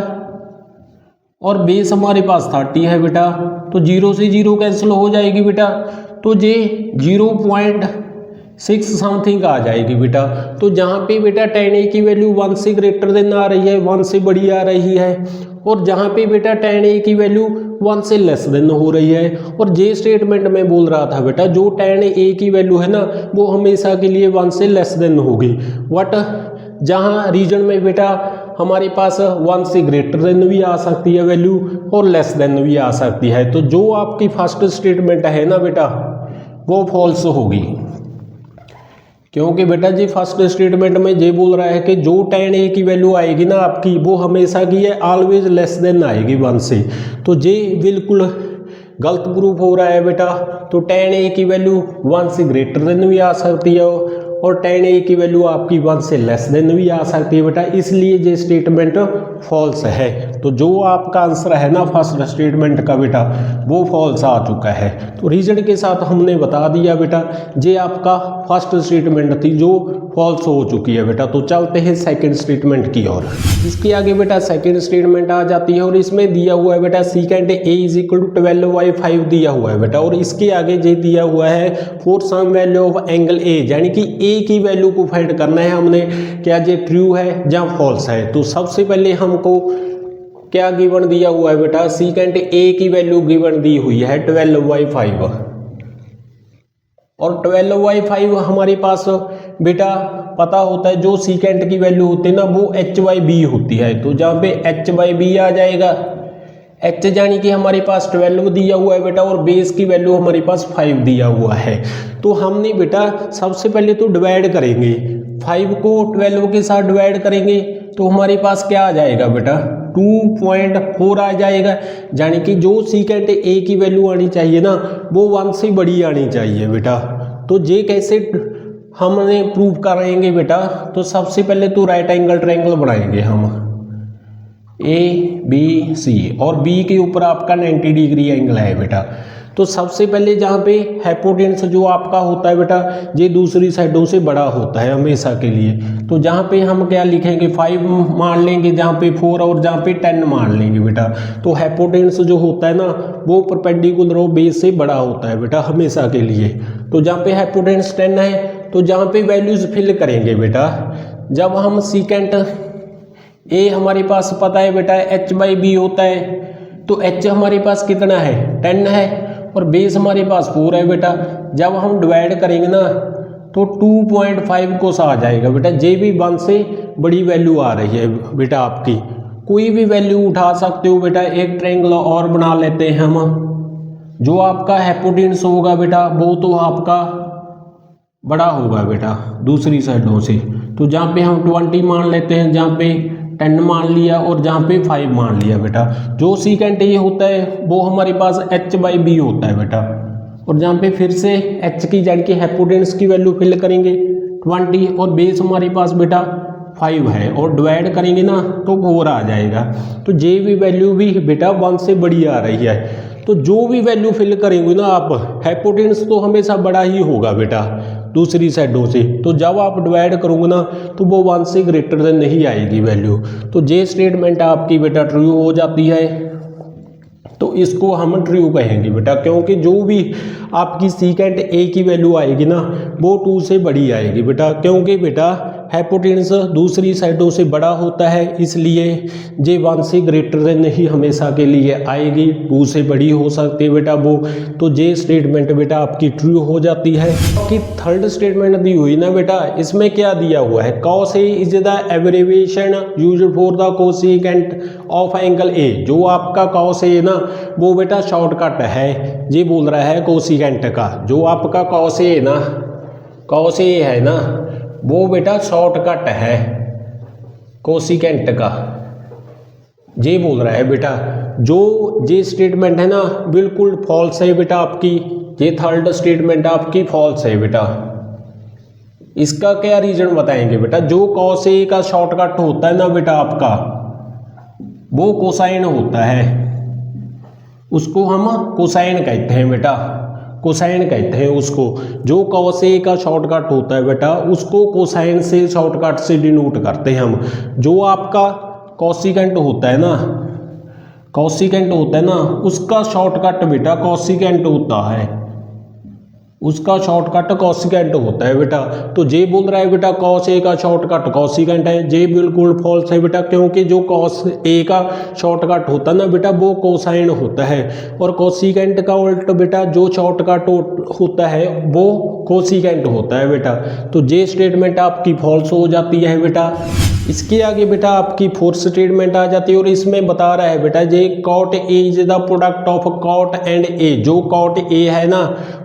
और बेस हमारे पास 30 है बेटा। तो 0 से 0 कैंसिल हो जाएगी बेटा, तो ये 0.6 समथिंग आ जाएगी बेटा। तो जहाँ पे बेटा tan a की वैल्यू 1 से ग्रेटर देन आ रही है, 1 से बड़ी आ रही है और जहाँ पे बेटा tan a की वैल्यू 1 से लेस देन हो रही है। और ये स्टेटमेंट में बोल रहा था बेटा जो tan a की वैल्यू है ना वो हमेशा के लिए 1 से लेस देन होगी। बट जहाँ रीजन में बेटा हमारे पास 1 से ग्रेटर देन भी आ सकती है वैल्यू और लेस देन भी आ सकती है। तो जो आपकी फर्स्ट स्टेटमेंट है ना बेटा वो फॉल्स होगी, क्योंकि बेटा जी फर्स्ट स्टेटमेंट में ये बोल रहा है कि जो tan a की वैल्यू आएगी ना आपकी वो हमेशा की है ऑलवेज लेस देन आएगी 1 से। तो ये बिल्कुल गलत प्रूफ हो रहा है बेटा। तो tan a की वैल्यू 1 से ग्रेटर देन भी आ सकती है और tan a की वैल्यू आपकी 1 से लेस देन भी आ सकती है बेटा, इसलिए ये स्टेटमेंट फॉल्स है। तो जो आपका आंसर है ना फर्स्ट स्टेटमेंट का बेटा वो फॉल्स आ चुका है। तो रीजन के साथ हमने बता दिया बेटा, ये आपका फर्स्ट स्टेटमेंट थी जो फॉल्स हो चुकी है बेटा। तो चलते हैं सेकंड स्टेटमेंट की ओर। इसके आगे बेटा सेकंड स्टेटमेंट आ जाती है और इसमें दिया हुआ है बेटा secant a is equal to 12/5 दिया हुआ है बेटा, और इसके आगे ये दिया हुआ है for some value of angle a, यानी कि a की वैल्यू को फाइंड करना है हमने, क्या ये ट्रू है या फॉल्स है। तो सबसे पहले हमको क्या गिवन दिया हुआ है बेटा, सीकेंट a की वैल्यू गिवन दी हुई है 12/5, और 12/5 हमारे पास बेटा पता होता है जो सीकेंट की वैल्यू होती है ना वो h/b होती है। तो जहाँ पे h/b आ जाएगा, h यानी कि हमारे पास 12 दिया हुआ है बेटा और बेस की वैल्यू हमारे पास 5 दिया हुआ है। तो हमने बेटा सबसे पहले तो डिवाइड करेंगे, 5 को 12 के साथ डिवाइड करेंगे तो हमारे पास क्या आ जाएगा बेटा 2.4 आ जाएगा, यानी कि जो सीकेंट a की वैल्यू आनी चाहिए ना वो 1 से बड़ी आनी चाहिए बेटा। तो ये कैसे हमने प्रूव करेंगे बेटा, तो सबसे पहले तो राइट एंगल ट्रायंगल बनाएंगे हम ABC, और B के ऊपर आपका 90 डिग्री एंगल है बेटा। तो सबसे पहले जहाँ पे हाइपोटेन्यूस जो आपका होता है बेटा ये दूसरी साइडों से बड़ा होता है हमेशा के लिए। तो जहाँ पे हम क्या लिखेंगे 5 मान लेंगे, जहाँ पे 4 और जहाँ पे 10 मान लेंगे बेटा। तो हाइपोटेन्यूस जो होता है ना वो परपेंडिकुलर और बेस से बड़ा होता है बेटा हमेशा के लिए। तो जहाँ पे हाइपोटेन्यूस 10 है तो जहाँ पे वैल्यूज फिल करेंगे बेटा, जब हम सीकेंट a हमारे पास पता है बेटा h/b होता है, तो h हमारे पास कितना है 10 है और बेस हमारे पास 4 है बेटा। जब हम डिवाइड करेंगे ना तो 2.5 को सा आ जाएगा बेटा, जे भी 1 से बड़ी वैल्यू आ रही है बेटा आपकी। कोई भी वैल्यू उठा सकते हो बेटा। एक ट्रायंगल और बना लेते हैं हम, जो आपका हाइपोटेन्यूस होगा बेटा वो तो आपका बड़ा होगा बेटा दूसरी साइडों से। तो जहाँ पे हम 20 मान लेते हैं, जहाँ पे 10 मान लिया और जहाँ पे 5 मान लिया बेटा। जो सीकेंट ये होता है वो हमारे पास h/b होता है बेटा, और जहाँ पे फिर से h की यानी कि हाइपोटेन्यूस की वैल्यू फिल करेंगे 20 और बेस हमारे पास बेटा 5 है और डिवाइड करेंगे ना तो 4 आ जाएगा। तो जे भी वैल्यू भी बेटा 1 से बड़ी आ रही है। तो जो भी वैल्यू फिल करेंगे ना आप, हाइपोटेन्यूस तो हमेशा बड़ा ही होगा बेटा दूसरी साइडों से। तो जब आप डिवाइड करोगे ना तो वो 1 से ग्रेटर देन नहीं आएगी वैल्यू। तो जे स्टेटमेंट आपकी बेटा ट्रू हो जाती है। तो इसको हम ट्रू कहेंगे बेटा, क्योंकि जो भी आपकी सीकेंट a की वैल्यू आएगी ना वो 2 से बड़ी आएगी बेटा, क्योंकि बेटा हाइपोटेन्यूस दूसरी साइडों से बड़ा होता है, इसलिए जे 1 से ग्रेटर देन नहीं हमेशा के लिए आएगी, 2 से बड़ी हो सकती है बेटा वो। तो जे स्टेटमेंट बेटा आपकी ट्रू हो जाती है। कि थर्ड स्टेटमेंट दी हुई ना बेटा, इसमें क्या दिया हुआ है, cos A is the abbreviation used for the cosecant of angle A। जो आपका cos A ना वो बेटा शॉर्टकट है, ये बोल रहा है कोसिकेंट का। जो आपका cos A ना, cos A है ना वो बेटा शॉर्टकट है कोसिकेंट का, ये बोल रहा है बेटा। जो ये स्टेटमेंट है ना बिल्कुल फॉल्स है बेटा आपकी, ये थर्ड स्टेटमेंट आपकी फॉल्स है बेटा। इसका क्या रीजन बताएंगे बेटा। जो cos A का शॉर्टकट होता है ना बेटा आपका वो कोसाइन होता है, उसको हम कोसाइन कहते हैं बेटा, कोसाइन कहते हैं उसको। जो cos A का शॉर्टकट होता है बेटा उसको कोसाइन से शॉर्टकट से डिनोट करते हैं हम। जो आपका कोसिकेंट होता है ना, कोसिकेंट होता है ना उसका शॉर्टकट बेटा कोसिकेंट होता है, उसका शॉर्टकट कोसिकेंट होता है बेटा। तो जे बोल रहा है बेटा cos A का शॉर्टकट कोसिकेंट है, जे बिल्कुल फॉल्स है बेटा, क्योंकि जो cos A का शॉर्टकट होता है ना बेटा वो कोसाइन होता है, और कोसिकेंट का उल्ट बेटा जो शॉर्टकट होता है वो कोसिकेंट होता है बेटा। तो जे स्टेटमेंट आपकी फॉल्स हो जाती है बेटा। इसके आगे बेटा आपकी फोर्थ स्टेटमेंट आ जाती है और इसमें बता रहा है बेटा जे cot A is the product of cot and A। जो cot A है ना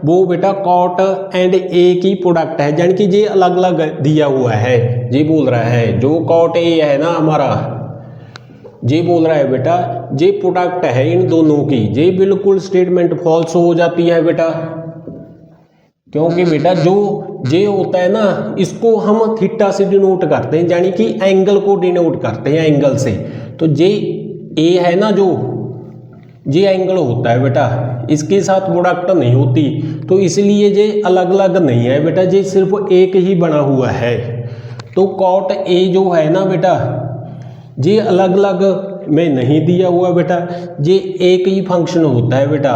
वो बेटा cot एंड A की प्रोडक्ट है, यानी कि ये अलग अलग दिया हुआ है। ये बोल रहा है जो cot A है ना हमारा, ये बोल रहा है बेटा ये प्रोडक्ट है इन दोनों की। ये बिल्कुल स्टेटमेंट फॉल्स हो जाती है बेटा, क्योंकि बेटा जो जे होता है ना, इसको हम थीटा से डिनोट करते हैं, यानी कि एंगल को डिनोट करते हैं एंगल से। तो जे ए है ना, जो जे एंगल होता है बेटा, इसके साथ प्रोडक्ट नहीं होती, तो इसलिए जे अलग अलग नहीं है बेटा, जे सिर्फ एक ही बना हुआ है। तो कॉट ए जो है ना बेटा, जे अलग अलग में नहीं दिया हुआ बेटा, जे एक ही फंक्शन होता है बेटा।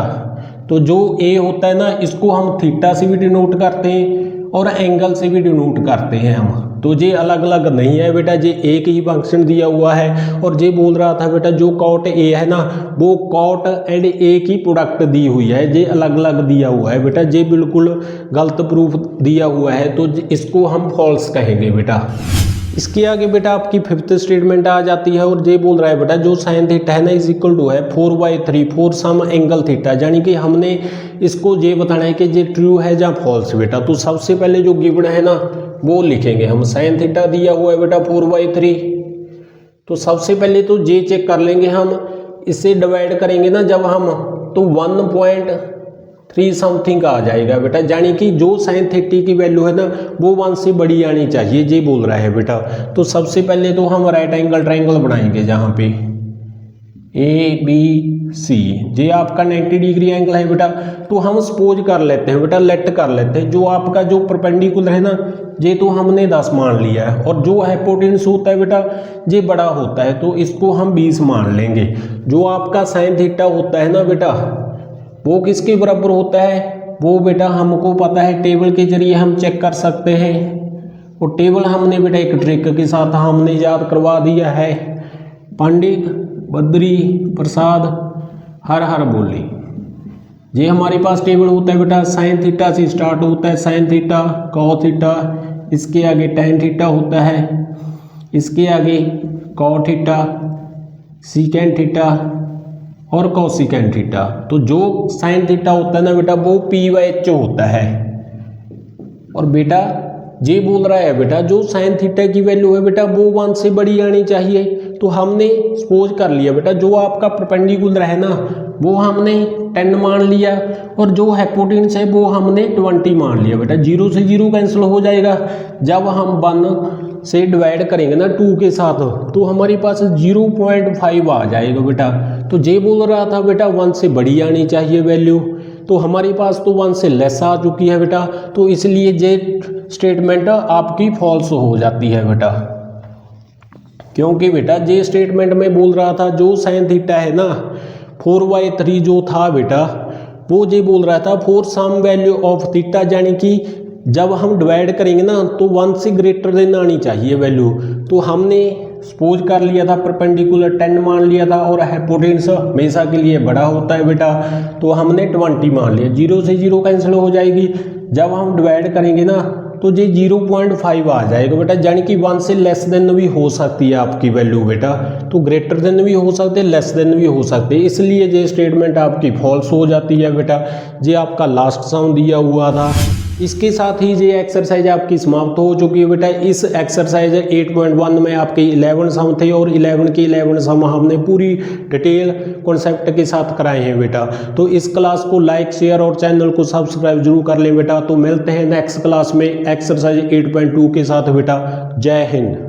तो जो ए होता है ना, इसको हम थीटा से भी डिनोट करते हैं और एंगल से भी डिनोट करते हैं हम। तो जे अलग अलग नहीं है बेटा, जे एक ही फंक्शन दिया हुआ है। और जे बोल रहा था बेटा, जो कॉट ए है ना, वो कॉट एंड ए की प्रोडक्ट दी हुई है, जे अलग अलग दिया हुआ है बेटा, जे बिल्कुल गलत प्रूफ दिया हुआ है, तो इसको हम फॉल्स कहेंगे बेटा। इसके आगे बेटा आपकी फिफ्थ स्टेटमेंट आ जाती है और ये बोल रहा है बेटा, जो साइन थीटा है ना इज इक्वल टू है 4/3 फॉर सम एंगल थीटा, यानी कि हमने इसको ये बताना है कि ये ट्रू है या फॉल्स बेटा। तो सबसे पहले जो गिवन है ना वो लिखेंगे हम। साइन थीटा दिया हुआ है बेटा 4/3, तो सबसे पहले तो ये चेक कर लेंगे हम, इससे डिवाइड करेंगे ना जब हम, तो 1.3 समथिंग आ जाएगा बेटा, यानी कि जो साइन थीटा की वैल्यू है ना वो 1 से बड़ी आनी चाहिए, ये बोल रहा है बेटा। तो सबसे पहले तो हम राइट एंगल ट्रायंगल बनाएंगे, जहाँ पे ABC, ये आपका 90 डिग्री एंगल है बेटा। तो हम सपोज कर लेते हैं बेटा, लेट कर लेते हैं, जो आपका जो परपेंडिकुलर है ना, ये तो हमने 10 मान लिया है, और जो हाइपोटेन्यूस होता है बेटा ये बड़ा होता है, तो इसको हम 20 मान लेंगे। जो आपका साइन थीटा होता है ना बेटा, वो किसके बराबर होता है, वो बेटा हमको पता है, टेबल के जरिए हम चेक कर सकते हैं। और टेबल हमने बेटा एक ट्रिक के साथ हमने याद करवा दिया है, पंडित बद्री प्रसाद हर हर बोले। ये हमारे पास टेबल होता है बेटा, साइन थीटा से स्टार्ट होता है, साइन थीटा, कॉस थीटा, इसके आगे टैन थीटा होता है, इसके आगे कॉस थीटा, सीकेंट थीटा और कोसिकेंट थीटा। तो जो साइन थीटा होता है ना बेटा वो P/H होता है। और बेटा ये बोल रहा है बेटा, जो साइन थीटा की वैल्यू है बेटा वो 1 से बड़ी आनी चाहिए। तो हमने सपोज कर लिया बेटा, जो आपका परपेंडिकुलर है ना वो हमने 10 मान लिया, और जो हाइपोटेन्यूस है वो हमने 20 मान लिया बेटा। 0 से 0 कैंसिल हो जाएगा। जब हम 1 से डिवाइड करेंगे ना 2 के साथ, तो हमारे पास 0.5 आ जाएगा बेटा। तो ये बोल रहा था बेटा 1 से बड़ी आनी चाहिए वैल्यू, तो हमारे पास तो 1 से लेस आ चुकी है बेटा, तो इसलिए ये स्टेटमेंट आपकी फॉल्स हो जाती है बेटा। क्योंकि बेटा ये स्टेटमेंट में बोल रहा था, जो साइन थीटा है ना 4/3 जो था बेटा, वो ये बोल रहा था for some value of theta, यानी कि जब हम डिवाइड करेंगे ना तो 1 से ग्रेटर देन आनी चाहिए वैल्यू। तो हमने सपोज कर लिया था परपेंडिकुलर 10 मान लिया था, और हाइपोटेन्यूस हमेशा के लिए बड़ा होता है बेटा, तो हमने 20 मान लिया। 0 से 0 कैंसिल हो जाएगी। जब हम डिवाइड करेंगे ना तो ये 0.5 आ जाएगा बेटा, यानी कि 1 से लेस देन भी हो सकती है आपकी वैल्यू बेटा। तो ग्रेटर देन भी हो सकते हैं, लेस देन भी हो सकते हैं, इसलिए ये स्टेटमेंट आपकी फॉल्स हो जाती है बेटा। ये आपका लास्ट सम दिया हुआ था। इसके साथ ही ये एक्सरसाइज आपकी समाप्त हो चुकी है बेटा। इस एक्सरसाइज 8.1 में आपके 11 सम थे, और 11 के 11 सम हमने पूरी डिटेल कॉन्सेप्ट के साथ कराए हैं बेटा। तो इस क्लास को लाइक, शेयर और चैनल को सब्सक्राइब जरूर कर लें बेटा। तो मिलते हैं नेक्स्ट क्लास में एक्सरसाइज 8.2 के साथ बेटा। जय हिंद।